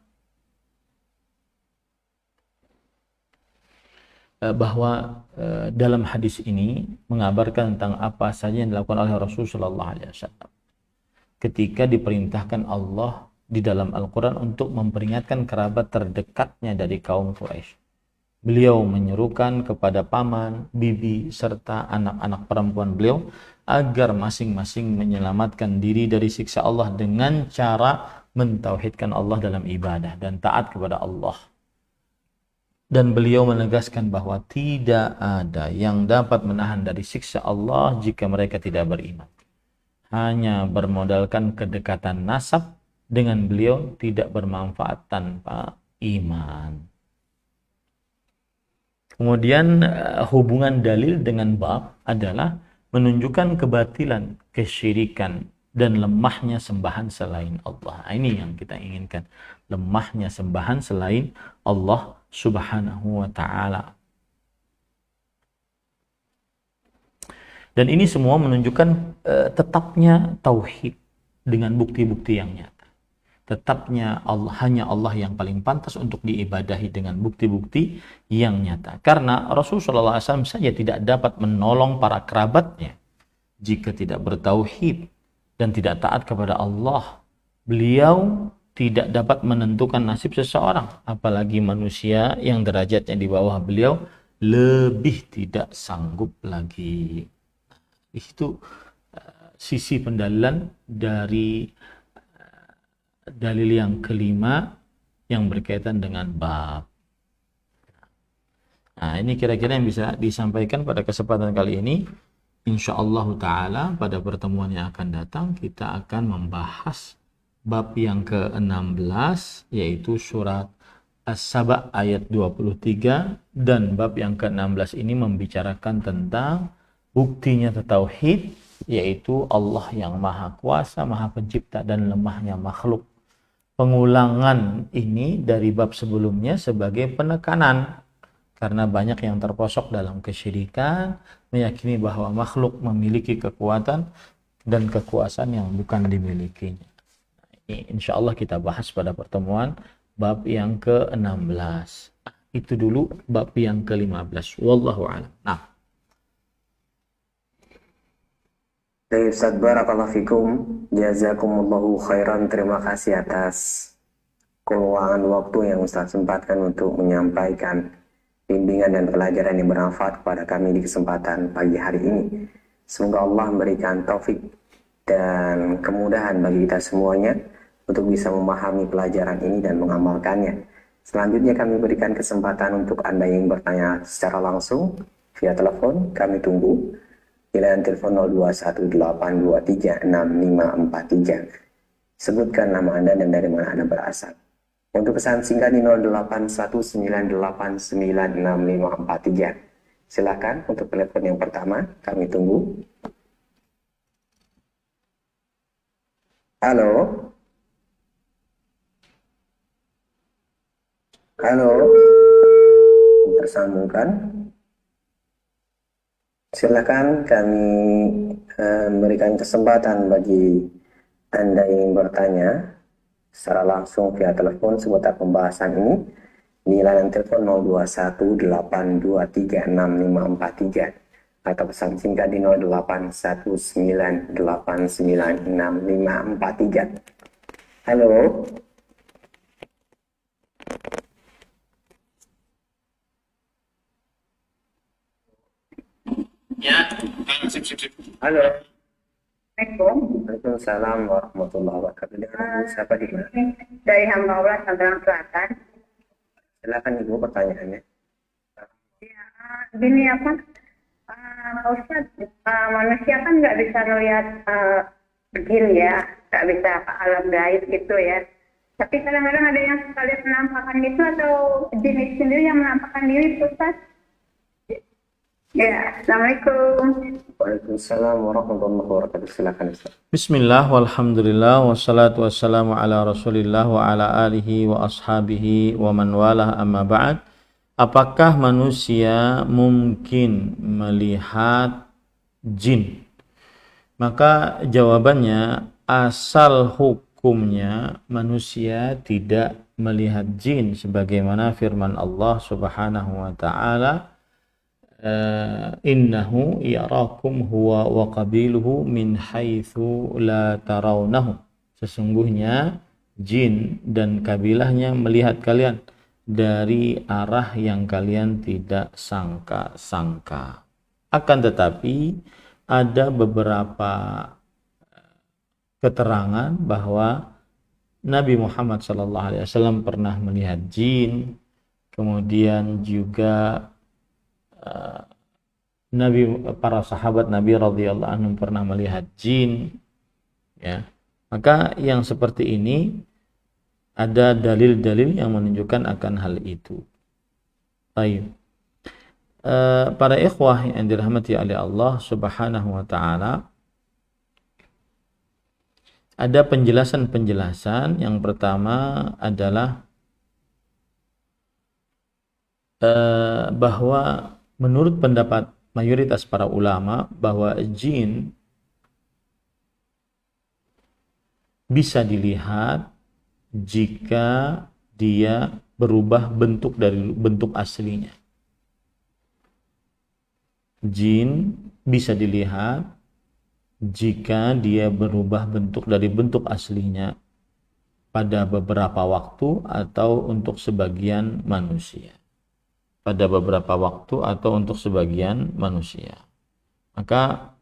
Speaker 1: bahwa dalam hadis ini mengabarkan tentang apa saja yang dilakukan oleh Rasul sallallahu alaihi wasallam ketika diperintahkan Allah di dalam Al-Qur'an untuk memperingatkan kerabat terdekatnya dari kaum Quraisy. Beliau menyerukan kepada paman, bibi, serta anak-anak perempuan beliau agar masing-masing menyelamatkan diri dari siksa Allah dengan cara mentauhidkan Allah dalam ibadah dan taat kepada Allah. Dan beliau menegaskan bahwa tidak ada yang dapat menahan dari siksa Allah jika mereka tidak beriman. Hanya bermodalkan kedekatan nasab dengan beliau tidak bermanfaat tanpa iman. Kemudian hubungan dalil dengan bab adalah menunjukkan kebatilan, kesyirikan dan lemahnya sembahan selain Allah. Ini yang kita inginkan, lemahnya sembahan selain Allah Subhanahu wa taala. Dan ini semua menunjukkan tetapnya tauhid dengan bukti-bukti yang nyata. Tetapnya Allah, hanya Allah yang paling pantas untuk diibadahi dengan bukti-bukti yang nyata. Karena Rasulullah SAW saja tidak dapat menolong para kerabatnya jika tidak bertauhid dan tidak taat kepada Allah. Beliau tidak dapat menentukan nasib seseorang, apalagi manusia yang derajatnya di bawah beliau lebih tidak sanggup lagi. Itu sisi pendalilan dari dalil yang kelima yang berkaitan dengan bab. Nah, ini kira-kira yang bisa disampaikan pada kesempatan kali ini. Insyaallah ta'ala pada pertemuan yang akan datang kita akan membahas bab yang ke-16, yaitu surat As-Saba ayat 23, dan bab yang ke-16 ini membicarakan tentang buktinya tauhid, yaitu Allah yang maha kuasa, maha pencipta, dan lemahnya makhluk. Pengulangan ini dari bab sebelumnya sebagai penekanan, karena banyak yang terposok dalam kesyirikan, meyakini bahwa makhluk memiliki kekuatan dan kekuasaan yang bukan dimilikinya. Ini insya Allah kita bahas pada pertemuan bab yang ke-16. Itu dulu bab yang ke-15. Wallahu a'lam. Nah,
Speaker 2: Baik, Ustaz, barakallahu fikum, jazakumullahu khairan. Terima kasih atas keuangan waktu yang Ustaz sempatkan untuk menyampaikan bimbingan dan pelajaran yang bermanfaat kepada kami di kesempatan pagi hari ini. Semoga Allah memberikan taufik dan kemudahan bagi kita semuanya untuk bisa memahami pelajaran ini dan mengamalkannya. Selanjutnya kami berikan kesempatan untuk Anda yang bertanya secara langsung via telepon. Kami tunggu di line telepon 0218236543. Sebutkan nama Anda dan dari mana Anda berasal. Untuk pesan singkat di 0819896543. Silakan untuk telepon yang pertama, kami tunggu. Halo. Halo. Tersambungkan. Silakan kami memberikan kesempatan bagi Anda yang bertanya secara langsung via telepon seputar pembahasan ini di layanan telepon 0218236543 atau pesan singkat di 0819896543. Halo.
Speaker 1: ya, sip.
Speaker 2: Halo.
Speaker 3: Assalamualaikum.
Speaker 2: Waalaikumsalam warahmatullahi wabarakatuh. Dengan Ibu siapa di mana?
Speaker 3: Dari hamba Allah Tangerang Selatan.
Speaker 2: Silakan Ibu pertanyaannya.
Speaker 3: Ya, gini apa? Pak Ustadz, manusia kan nggak bisa melihat jin ya, nggak bisa ke alam gaib gitu ya. Tapi kadang-kadang ada yang suka lihat penampakan gitu atau jin itu sendiri yang menampakkan diri, Ustadz. Ya, Assalamualaikum.
Speaker 2: Waalaikumsalam warahmatullahi wabarakatuh. Silakan Ustaz.
Speaker 1: Bismillah, walhamdulillah, wassalatu wassalamu ala rasulillah wa ala alihi wa ashabihi wa man walah, amma ba'd. Apakah manusia mungkin melihat jin? Maka jawabannya, asal hukumnya manusia tidak melihat jin sebagaimana firman Allah Subhanahu wa taala, innahu yarakum huwa wa qabiluhu min haitsu la tarawnahum. Sesungguhnya jin dan kabilahnya melihat kalian dari arah yang kalian tidak sangka-sangka. Akan tetapi ada beberapa keterangan bahwa Nabi Muhammad SAW pernah melihat jin, kemudian juga para sahabat Nabi radhiyallahu anhum pernah melihat jin, ya. Maka yang seperti ini ada dalil-dalil yang menunjukkan akan hal itu. Baik. Para ikhwah yang dirahmati oleh Allah Subhanahu wa taala, Ada penjelasan-penjelasan. Yang pertama adalah bahwa menurut pendapat mayoritas para ulama bahwa jin bisa dilihat jika dia berubah bentuk dari bentuk aslinya. Jin bisa dilihat jika dia berubah bentuk dari bentuk aslinya pada beberapa waktu atau untuk sebagian manusia. Pada beberapa waktu atau untuk sebagian manusia. Maka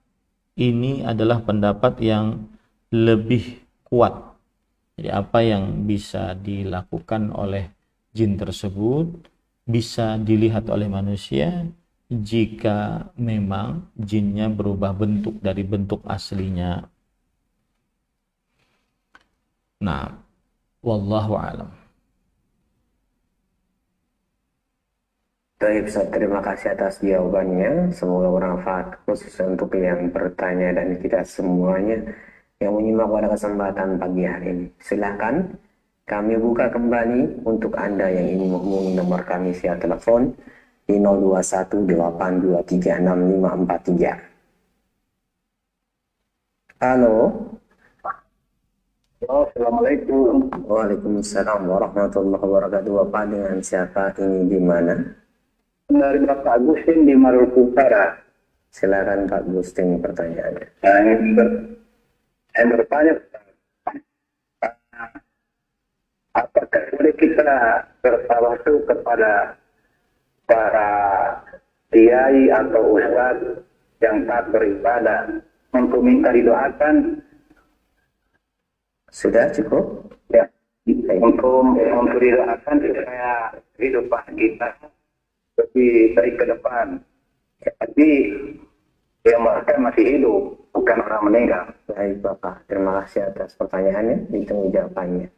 Speaker 1: ini adalah pendapat yang lebih kuat. Jadi apa yang bisa dilakukan oleh jin tersebut bisa dilihat oleh manusia jika memang jinnya berubah bentuk dari bentuk aslinya. Nah, wallahu a'lam.
Speaker 2: Baik, Ustaz, terima kasih atas jawabannya. Semoga bermanfaat khusus untuk yang bertanya dan kita semuanya yang menyimak pada kesempatan pagi hari ini. Silakan kami buka kembali untuk Anda yang ingin menghubungi nomor kami via telepon di 0218236543. Halo.
Speaker 4: Halo, Assalamualaikum.
Speaker 2: Waalaikumsalam warahmatullahi wabarakatuh. Bapak dengan siapa ini di mana?
Speaker 4: Dari Bapak Agustin di Maluku Utara.
Speaker 2: Silakan Pak Agustin pertanyaannya.
Speaker 4: Saya bertanya, apakah boleh kita bertawassul kepada para kiai atau ustadz yang tak beribadah untuk minta didoakan?
Speaker 2: Sudah cukup?
Speaker 4: Ya, untuk didoakan supaya kehidupan kita lebih baik ke depan. Tapi yang mereka masih hidup, bukan orang meninggal.
Speaker 2: Baik Bapak, terima kasih atas pertanyaannya. Ditunggu jawabannya.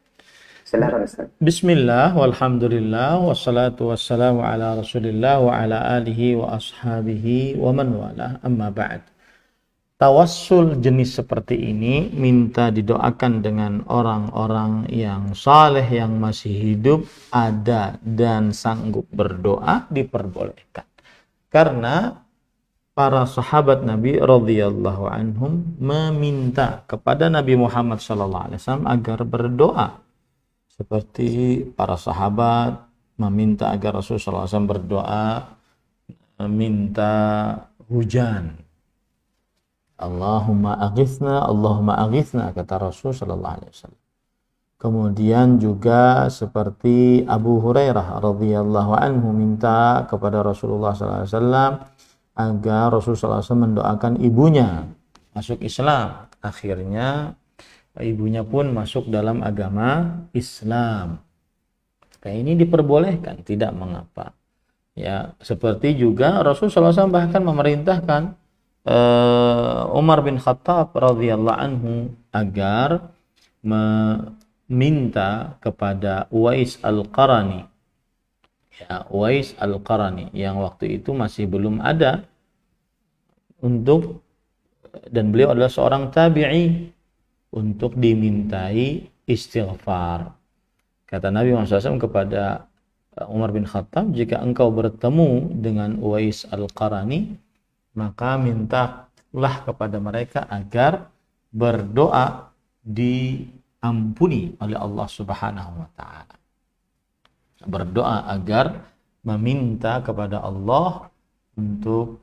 Speaker 2: Silakan Ustaz.
Speaker 1: Bismillah, walhamdulillah, wassalatu wassalamu ala rasulillah wa ala alihi wa ashabihi wa man wala, amma ba'd. Tawassul jenis seperti ini minta didoakan dengan orang-orang yang saleh yang masih hidup, ada dan sanggup berdoa, diperbolehkan. Karena para sahabat Nabi radhiyallahu anhum meminta kepada Nabi Muhammad sallallahu alaihi wasallam agar berdoa. Seperti para sahabat meminta agar Rasulullah SAW berdoa, meminta hujan. Allahumma aghithna, kata Rasul sallallahu alaihi wasallam. Kemudian juga seperti Abu Hurairah radhiyallahu anhu minta kepada Rasulullah sallallahu alaihi wasallam agar Rasulullah SAW mendoakan ibunya masuk Islam. Akhirnya ibunya pun masuk dalam agama Islam. Kayak ini diperbolehkan, tidak mengapa. Ya, seperti juga Rasulullah SAW bahkan memerintahkan Umar bin Khattab radhiyallahu anhu agar meminta kepada Uwais Al-Qarani, ya, Uwais Al-Qarani yang waktu itu masih belum ada, dan beliau adalah seorang tabi'i, untuk dimintai istighfar. Kata Nabi Muhammad SAW kepada Umar bin Khattab, jika engkau bertemu dengan Uwais Al-Qarani, maka mintalah kepada mereka agar berdoa diampuni oleh Allah Subhanahu wa taala. Berdoa agar meminta kepada Allah untuk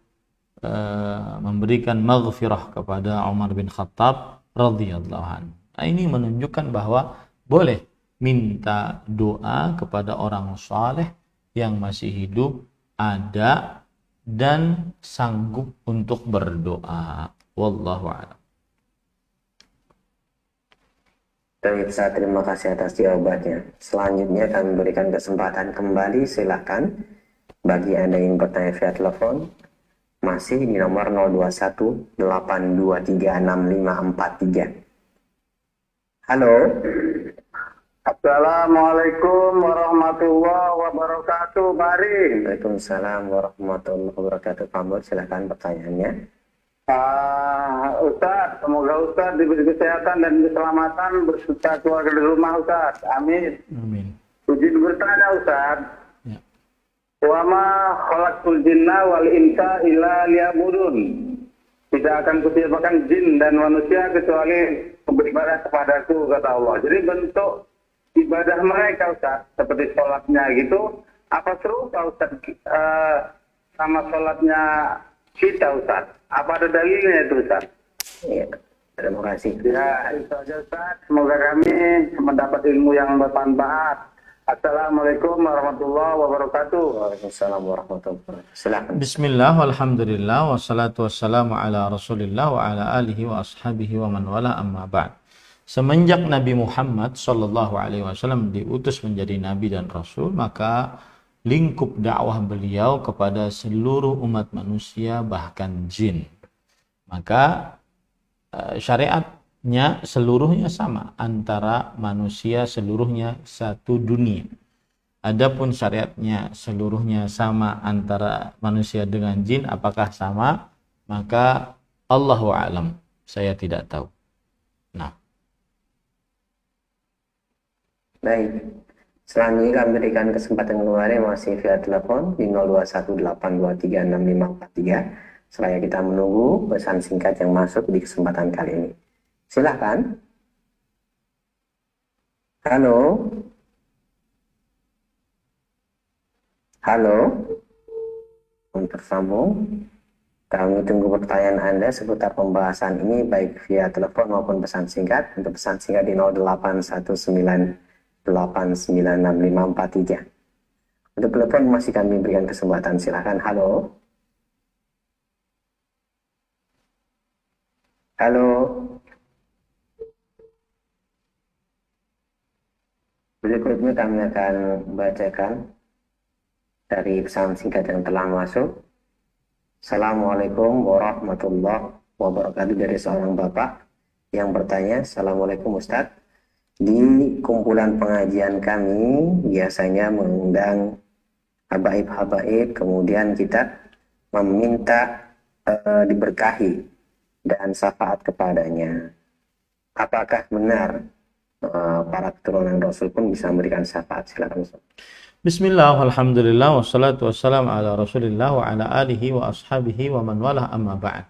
Speaker 1: memberikan maghfirah kepada Umar bin Khattab radhiyallahu anhu. Nah, ini menunjukkan bahwa boleh minta doa kepada orang saleh yang masih hidup, ada dan sanggup untuk berdoa. Wallahu a'lam.
Speaker 2: Baik, Ustaz, terima kasih atas jawabannya. Selanjutnya kami berikan kesempatan kembali, silakan bagi Anda yang bertanya via telepon masih di nomor 0218236543. Halo.
Speaker 4: Assalamualaikum warahmatullahi wabarakatuh, Bari.
Speaker 2: Waalaikumsalam warahmatullahi wabarakatuh. Pak Bud, silakan pertanyaannya.
Speaker 4: Ustaz, semoga Ustaz diberi kesehatan dan keselamatan berserta keluarga di rumah Ustaz. Amin.
Speaker 1: Amin.
Speaker 4: Izin bertanya Ustaz.
Speaker 1: Ya.
Speaker 4: Wa ma khalaqtul jinna wal insa illa liya'budun. Tidak akan kuciptakan jin dan manusia kecuali beribadah kepadaku, kata Allah. Jadi bentuk ibadah mereka Ustaz, seperti sholatnya gitu, apa serupa Ustaz sama sholatnya kita Ustaz? Apa ada dalilnya itu Ustaz?
Speaker 2: Iya, terima kasih.
Speaker 4: Ya, itu aja Ustaz. Semoga kami mendapat ilmu yang bermanfaat. Assalamualaikum warahmatullahi wabarakatuh.
Speaker 2: Waalaikumsalam warahmatullahi wabarakatuh. Silakan.
Speaker 1: Bismillah, walhamdulillah, wassalatu wassalamu ala rasulillah wa ala alihi wa ashabihi wa man wala amma ba'd. Semenjak Nabi Muhammad sallallahu alaihi wasallam diutus menjadi nabi dan rasul, maka lingkup dakwah beliau kepada seluruh umat manusia bahkan jin. Maka syariatnya seluruhnya sama antara manusia seluruhnya satu dunia. Adapun syariatnya seluruhnya sama antara manusia dengan jin, apakah sama? Maka Allahu a'lam, saya tidak tahu. Nah,
Speaker 2: Baik. Selanjutnya kami berikan kesempatan kembali masih via telepon di 0218236543. Selaya kita menunggu pesan singkat yang masuk di kesempatan kali ini. Silakan. Halo. Halo. Tersambung. Kami tunggu pertanyaan Anda seputar pembahasan ini baik via telepon maupun pesan singkat. Untuk pesan singkat di 0819896543. Untuk telepon masih kami berikan kesempatan. Silakan. Halo. Halo. Berikutnya kami akan bacakan dari pesan singkat yang telah masuk. Assalamualaikum warahmatullahi wabarakatuh, dari seorang bapak yang bertanya, Assalamualaikum Ustadz. Di kumpulan pengajian kami biasanya mengundang habaib-habaib, kemudian kita meminta diberkahi dan syafaat kepadanya. Apakah benar para keturunan Rasul pun bisa memberikan syafaat? Silakan Ustaz.
Speaker 1: Bismillah, alhamdulillah, wassalatu wassalamu ala rasulillah wa ala alihi wa ashabihi wa man wala amma ba'd.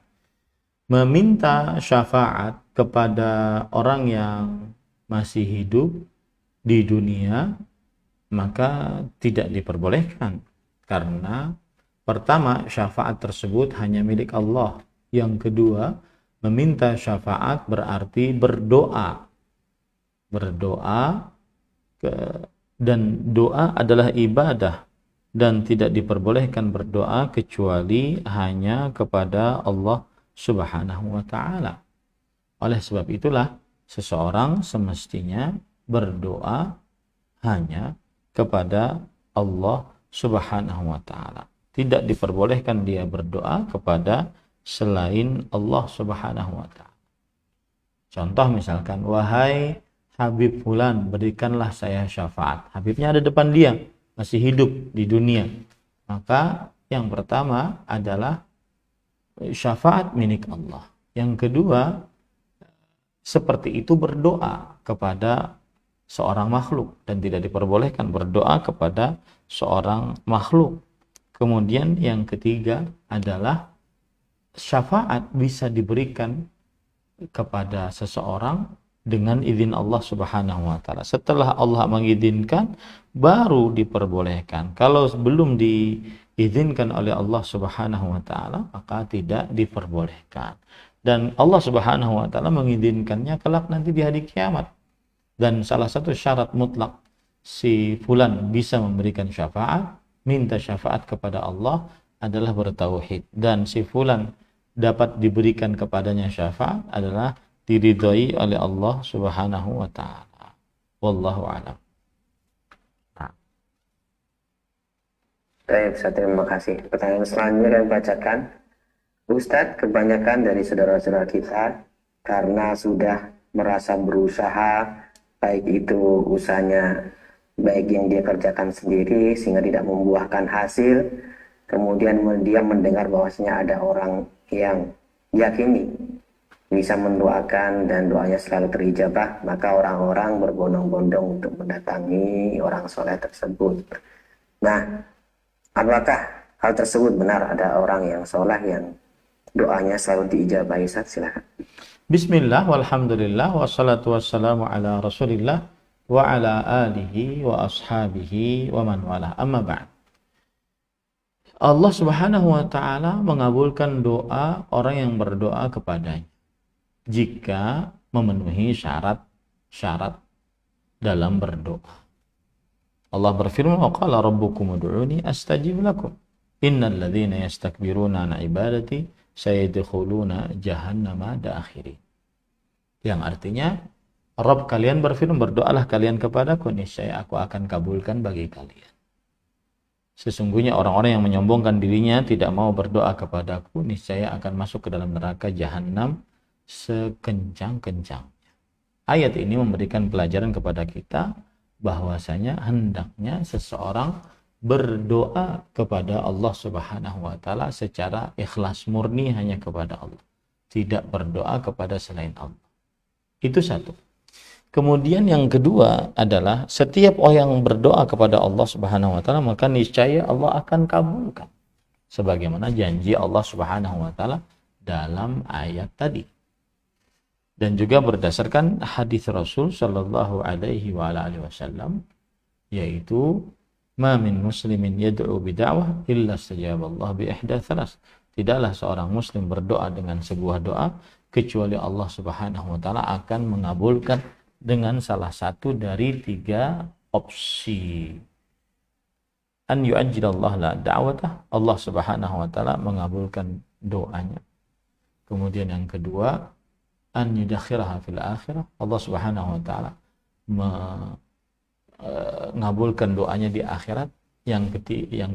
Speaker 1: Meminta syafaat kepada orang yang masih hidup di dunia maka tidak diperbolehkan, karena pertama, syafaat tersebut hanya milik Allah. Yang kedua, meminta syafaat berarti berdoa dan doa adalah ibadah dan tidak diperbolehkan berdoa kecuali hanya kepada Allah Subhanahu wa taala. Oleh sebab itulah seseorang semestinya berdoa hanya kepada Allah Subhanahu wa taala. Tidak diperbolehkan dia berdoa kepada selain Allah Subhanahu wa taala. Contoh misalkan, wahai Habib Fulan, berikanlah saya syafaat. Habibnya ada depan dia, masih hidup di dunia. Maka yang pertama adalah syafaat milik Allah. Yang kedua, seperti itu berdoa kepada seorang makhluk, dan tidak diperbolehkan berdoa kepada seorang makhluk. Kemudian yang ketiga adalah syafaat bisa diberikan kepada seseorang dengan izin Allah Subhanahu wa taala. Setelah Allah mengizinkan baru diperbolehkan. Kalau belum diizinkan oleh Allah Subhanahu wa taala maka tidak diperbolehkan. Dan Allah Subhanahu wa taala mengizinkannya kelak nanti di hari kiamat. Dan salah satu syarat mutlak si fulan bisa memberikan syafaat, minta syafaat kepada Allah adalah bertauhid, dan si fulan dapat diberikan kepadanya syafaat adalah diridhai oleh Allah Subhanahu wa taala. Wallahu a'lam.
Speaker 2: Baik, Ustaz, terima kasih. Pertanyaan selanjutnya kami bacakan. Ustadz, kebanyakan dari saudara-saudara kita karena sudah merasa berusaha, baik itu usahanya baik yang dia kerjakan sendiri sehingga tidak membuahkan hasil, kemudian dia mendengar bahwasanya ada orang yang yakini bisa mendoakan dan doanya selalu terijabah, maka orang-orang berbondong-bondong untuk mendatangi orang soleh tersebut. Nah, apakah hal tersebut benar? Ada orang yang soleh yang doanya selalu diijabahi? Ustaz, silakan.
Speaker 1: Bismillah, walhamdulillah, wassalatu wassalamu ala rasulillah wa ala alihi wa ashabihi wa man wala, amma ba'd. Allah subhanahu wa ta'ala mengabulkan doa orang yang berdoa kepadanya jika memenuhi syarat-syarat dalam berdoa. Allah berfirman, wa qala rabbukum ud'uni astajib lakum innal ladzina yastakbiruna an ibadati sayadkhuluna jahannama dakhirin. Yang artinya, Rabb kalian berfirman, berdoalah kalian kepadaku, niscaya aku akan kabulkan bagi kalian. Sesungguhnya orang-orang yang menyombongkan dirinya tidak mau berdoa kepadaku, niscaya akan masuk ke dalam neraka jahanam sekencang-kencangnya. Ayat ini memberikan pelajaran kepada kita bahwasanya hendaknya seseorang berdoa kepada Allah Subhanahu wa taala secara ikhlas murni hanya kepada Allah, tidak berdoa kepada selain Allah. Itu satu. Kemudian yang kedua adalah setiap orang yang berdoa kepada Allah Subhanahu wa taala maka niscaya Allah akan kabulkan sebagaimana janji Allah Subhanahu wa taala dalam ayat tadi. Dan juga berdasarkan hadis Rasul sallallahu alaihi wasallam, yaitu ma min muslimin yad'u bid'awah illa istajaba Allah bi ihda thalas. Tidaklah seorang muslim berdoa dengan sebuah doa kecuali Allah Subhanahu wa taala akan mengabulkan dengan salah satu dari 3 opsi. An yu'ajjilallahu la da'watah, Allah Subhanahu wa taala mengabulkan doanya. Kemudian yang kedua, an yudakhiraha fil akhirah, Allah Subhanahu wa taala mengabulkan doanya di akhirat. Yang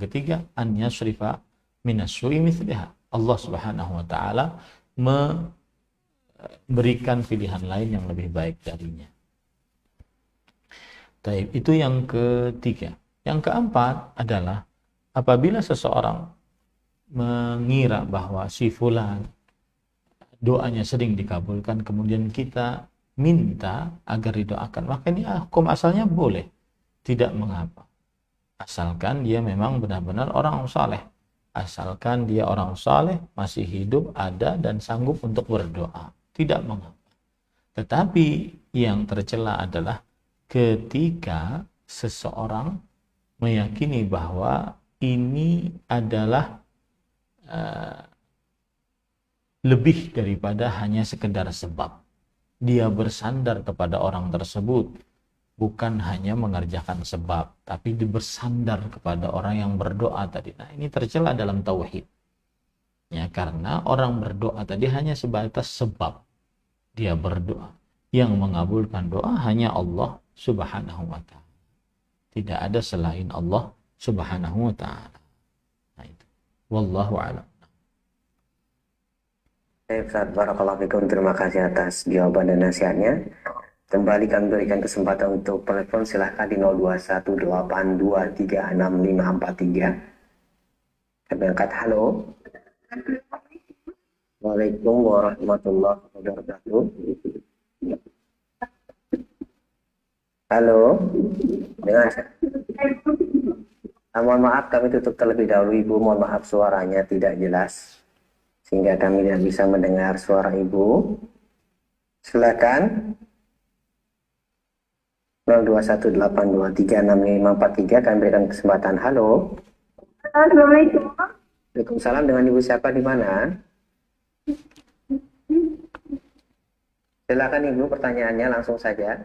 Speaker 1: ketiga, an yasrifa minasui mithliha, Allah Subhanahu wa taala memberikan pilihan lain yang lebih baik darinya. Taib, itu yang ketiga. Yang keempat adalah apabila seseorang mengira bahwa si fulan doanya sering dikabulkan, kemudian kita minta agar didoakan, maka ini hukum asalnya boleh, tidak mengapa, asalkan dia memang benar-benar orang saleh, asalkan dia orang saleh, masih hidup, ada dan sanggup untuk berdoa, tidak mengapa. Tetapi yang tercela adalah ketika seseorang meyakini bahwa ini adalah lebih daripada hanya sekedar sebab. Dia bersandar kepada orang tersebut, bukan hanya mengerjakan sebab, tapi dia bersandar kepada orang yang berdoa tadi. Nah, ini tercela dalam tauhid. Ya, karena orang berdoa tadi hanya sebatas sebab dia berdoa. Yang mengabulkan doa hanya Allah Subhanahu wa ta'ala. Tidak ada selain Allah Subhanahu wa ta'ala. Nah, itu. Wallahu a'lam.
Speaker 2: Ustaz, barakallahu fikum, terima kasih atas jawaban dan nasihatnya. Kembali kami berikan kesempatan untuk telepon, silahkan di 0218236543. Kami angkat. Halo. Waalaikumsalam warahmatullahi wabarakatuh. Halo. Dengan mohon maaf, kami tutup terlebih dahulu Ibu. Mohon maaf suaranya tidak jelas sehingga kami tidak bisa mendengar suara Ibu. Silakan 0218236543, kami berikan kesempatan. Halo.
Speaker 3: Assalamualaikum.
Speaker 2: Waalaikumsalam, dengan Ibu siapa, di mana? Silakan Ibu, pertanyaannya langsung saja.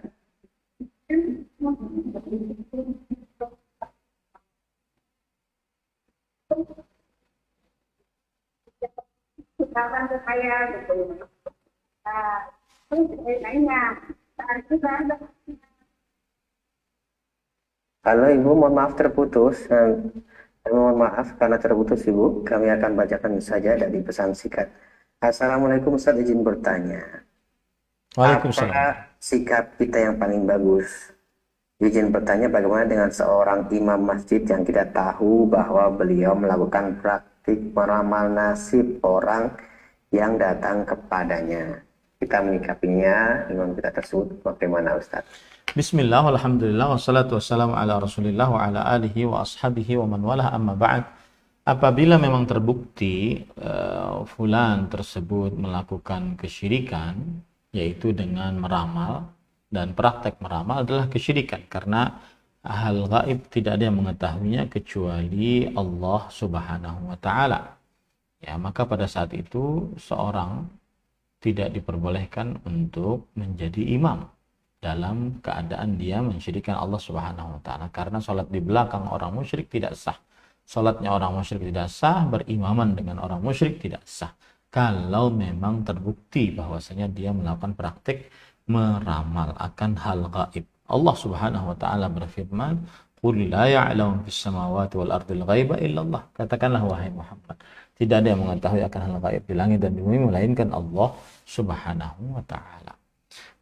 Speaker 3: Misalkan ke saya gitu. Terus saya tanya, saat itu ada.
Speaker 2: Halo Ibu, mohon maaf terputus. Mohon maaf karena terputus Ibu. Kami akan bacakan saja dari pesan singkat. Assalamualaikum Ustaz, izin bertanya.
Speaker 1: Waalaikumsalam.
Speaker 2: Apa sikap kita yang paling bagus? Izin bertanya, bagaimana dengan seorang imam masjid yang kita tahu bahwa beliau melakukan praktik meramal nasib orang yang datang kepadanya. Kita menyikapinya imam kita tersebut bagaimana Ustaz?
Speaker 1: Bismillah, alhamdulillah, wassalatu wassalamu ala rasulillah wa ala alihi wa ashabihi wa man walah, amma ba'd. Apabila memang terbukti fulan tersebut melakukan kesyirikan, yaitu dengan meramal, dan praktek meramal adalah kesyirikan, karena hal gaib tidak ada yang mengetahuinya kecuali Allah Subhanahu wa Ta'ala. Ya, maka pada saat itu seorang tidak diperbolehkan untuk menjadi imam dalam keadaan dia mensyirikkan Allah Subhanahu wa Ta'ala, karena sholat di belakang orang musyrik tidak sah. Sholatnya orang musyrik tidak sah, berimaman dengan orang musyrik tidak sah, kalau memang terbukti bahwasanya dia melakukan praktik meramal akan hal gaib. Allah Subhanahu wa Ta'ala berfirman, "Qul la ya'lamu fis samawati wal ardil ghaiba illallah." Katakanlah wahai Muhammad, tidak ada yang mengetahui akan hal gaib di langit dan di bumi melainkan Allah Subhanahu wa Ta'ala.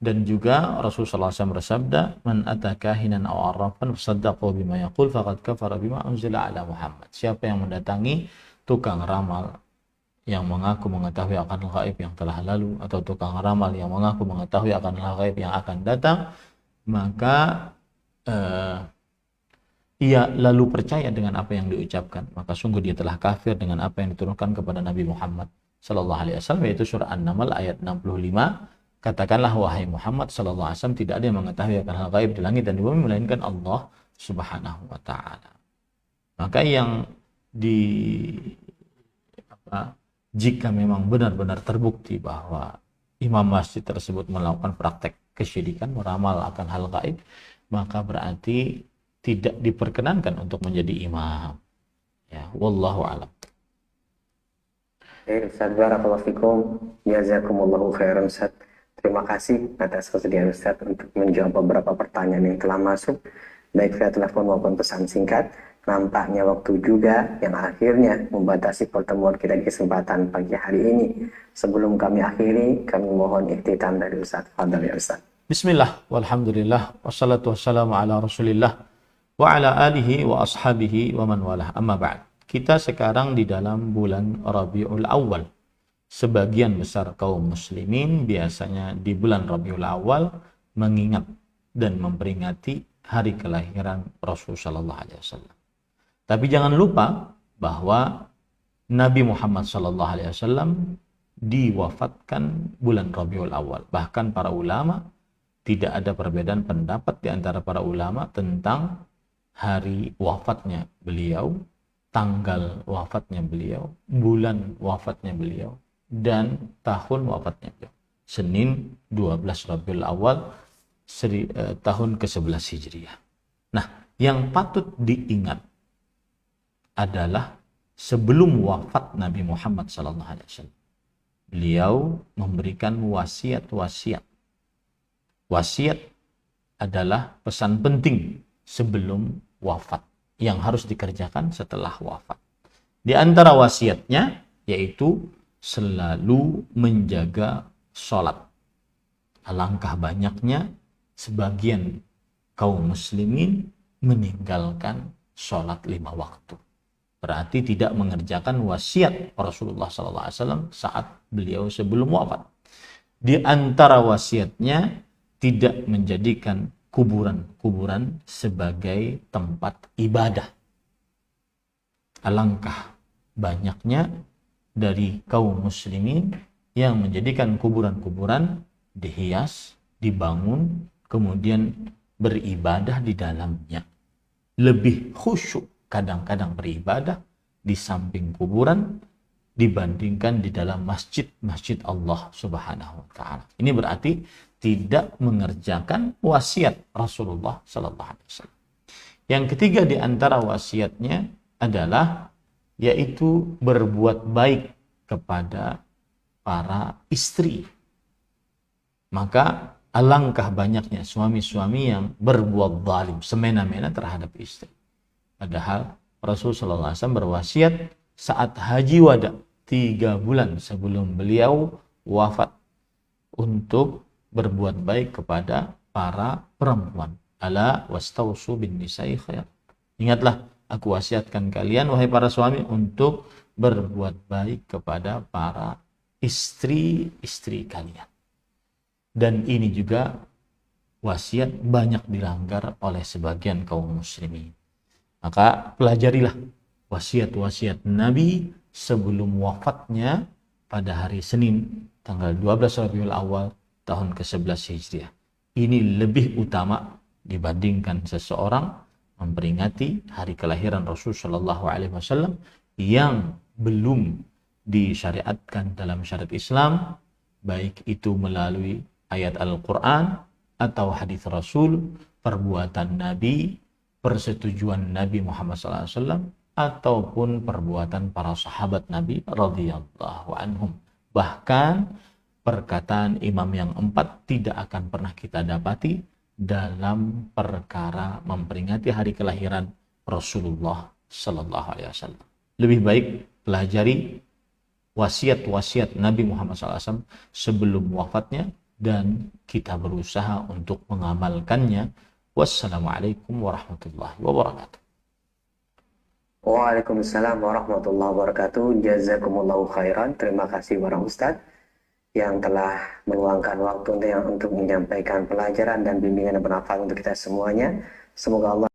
Speaker 1: Dan juga Rasulullah SAW bersabda, "Man ata kahinan aw arrafan fasaddaqahu bima yaqul faqad kafara bima unzila ala Muhammad." Siapa yang mendatangi tukang ramal yang mengaku mengetahui akan hal gaib yang telah lalu, atau tukang ramal yang mengaku mengetahui akan hal gaib yang akan datang, maka ia lalu percaya dengan apa yang diucapkan, maka sungguh dia telah kafir dengan apa yang diturunkan kepada Nabi Muhammad sallallahu alaihi wasallam, yaitu surah An-Naml ayat 65. Katakanlah wahai Muhammad sallallahu alaihi wasallam, tidak ada yang mengetahui akan hal gaib di langit dan di bumi melainkan Allah Subhanahu wa Ta'ala. Maka yang jika memang benar-benar terbukti bahwa imam masjid tersebut melakukan praktek kesyirikan, meramal akan hal gaib, maka berarti tidak diperkenankan untuk menjadi imam. Ya, wallahu a'lam.
Speaker 2: Ustaz, barakallahu fikum, jazakumullahu khairan Ustaz. Terima kasih atas kesediaan Ustaz untuk menjawab beberapa pertanyaan yang telah masuk, baik via telepon maupun pesan singkat. Nampaknya waktu juga yang akhirnya membatasi pertemuan kita di kesempatan pagi hari ini. Sebelum kami akhiri, kami mohon ikhtitam dari Ustaz. Fadhal ya Ustaz.
Speaker 1: Bismillah, walhamdulillah, wassalatu wassalamu ala rasulillah wa ala alihi wa ashabihi wa man walah, amma ba'd. Kita sekarang di dalam bulan Rabiul Awal. Sebagian besar kaum muslimin biasanya di bulan Rabiul Awal mengingat dan memperingati hari kelahiran Rasulullah sallallahu alaihi wasallam. Tapi jangan lupa bahwa Nabi Muhammad sallallahu alaihi wasallam diwafatkan bulan Rabiul Awal. Bahkan para ulama, tidak ada perbedaan pendapat di antara para ulama tentang hari wafatnya beliau, tanggal wafatnya beliau, bulan wafatnya beliau, dan tahun wafatnya beliau. Senin 12 Rabiul Awal tahun ke-11 Hijriah. Nah, yang patut diingat adalah sebelum wafat Nabi Muhammad SAW, beliau memberikan wasiat-wasiat. Wasiat adalah pesan penting sebelum wafat yang harus dikerjakan setelah wafat. Di antara wasiatnya yaitu selalu menjaga sholat. Alangkah banyaknya sebagian kaum muslimin meninggalkan sholat 5 waktu. Berarti tidak mengerjakan wasiat Rasulullah SAW saat beliau sebelum wafat. Di antara wasiatnya tidak menjadikan kuburan-kuburan sebagai tempat ibadah. Alangkah banyaknya dari kaum muslimin yang menjadikan kuburan-kuburan dihias, dibangun, kemudian beribadah di dalamnya. Lebih khusyuk kadang-kadang beribadah di samping kuburan dibandingkan di dalam masjid Allah Subhanahu wa Ta'ala. Ini berarti tidak mengerjakan wasiat Rasulullah sallallahu alaihi wasallam. Yang ketiga di antara wasiatnya adalah yaitu berbuat baik kepada para istri. Maka alangkah banyaknya suami-suami yang berbuat zalim, semena-mena terhadap istri. Padahal Rasulullah SAW berwasiat saat haji wada 3 bulan sebelum beliau wafat untuk berbuat baik kepada para perempuan. Ala wastausu bin nisa'i khair. Ingatlah, aku wasiatkan kalian wahai para suami untuk berbuat baik kepada para istri-istri kalian. Dan ini juga wasiat banyak dilanggar oleh sebagian kaum muslimin. Maka pelajarilah wasiat-wasiat Nabi sebelum wafatnya pada hari Senin tanggal 12 Rabiul Awal tahun ke-11 Hijriah. Ini lebih utama dibandingkan seseorang memperingati hari kelahiran Rasul Shallallahu Alaihi Wasallam yang belum disyariatkan dalam syariat Islam, baik itu melalui ayat Al-Quran atau hadis Rasul, perbuatan Nabi, persetujuan Nabi Muhammad SAW, ataupun perbuatan para sahabat Nabi radhiyallahu anhum. Bahkan perkataan imam yang 4 tidak akan pernah kita dapati dalam perkara memperingati hari kelahiran Rasulullah sallallahu alaihi wasallam. Lebih baik pelajari wasiat-wasiat Nabi Muhammad SAW sebelum wafatnya dan kita berusaha untuk mengamalkannya. Wassalamualaikum warahmatullahi wabarakatuh.
Speaker 2: Waalaikumsalam warahmatullahi wabarakatuh. Jazakumullahu khairan. Terima kasih para Ustadz yang telah meluangkan waktu untuk menyampaikan pelajaran dan bimbingan yang bermanfaat untuk kita semuanya. Semoga Allah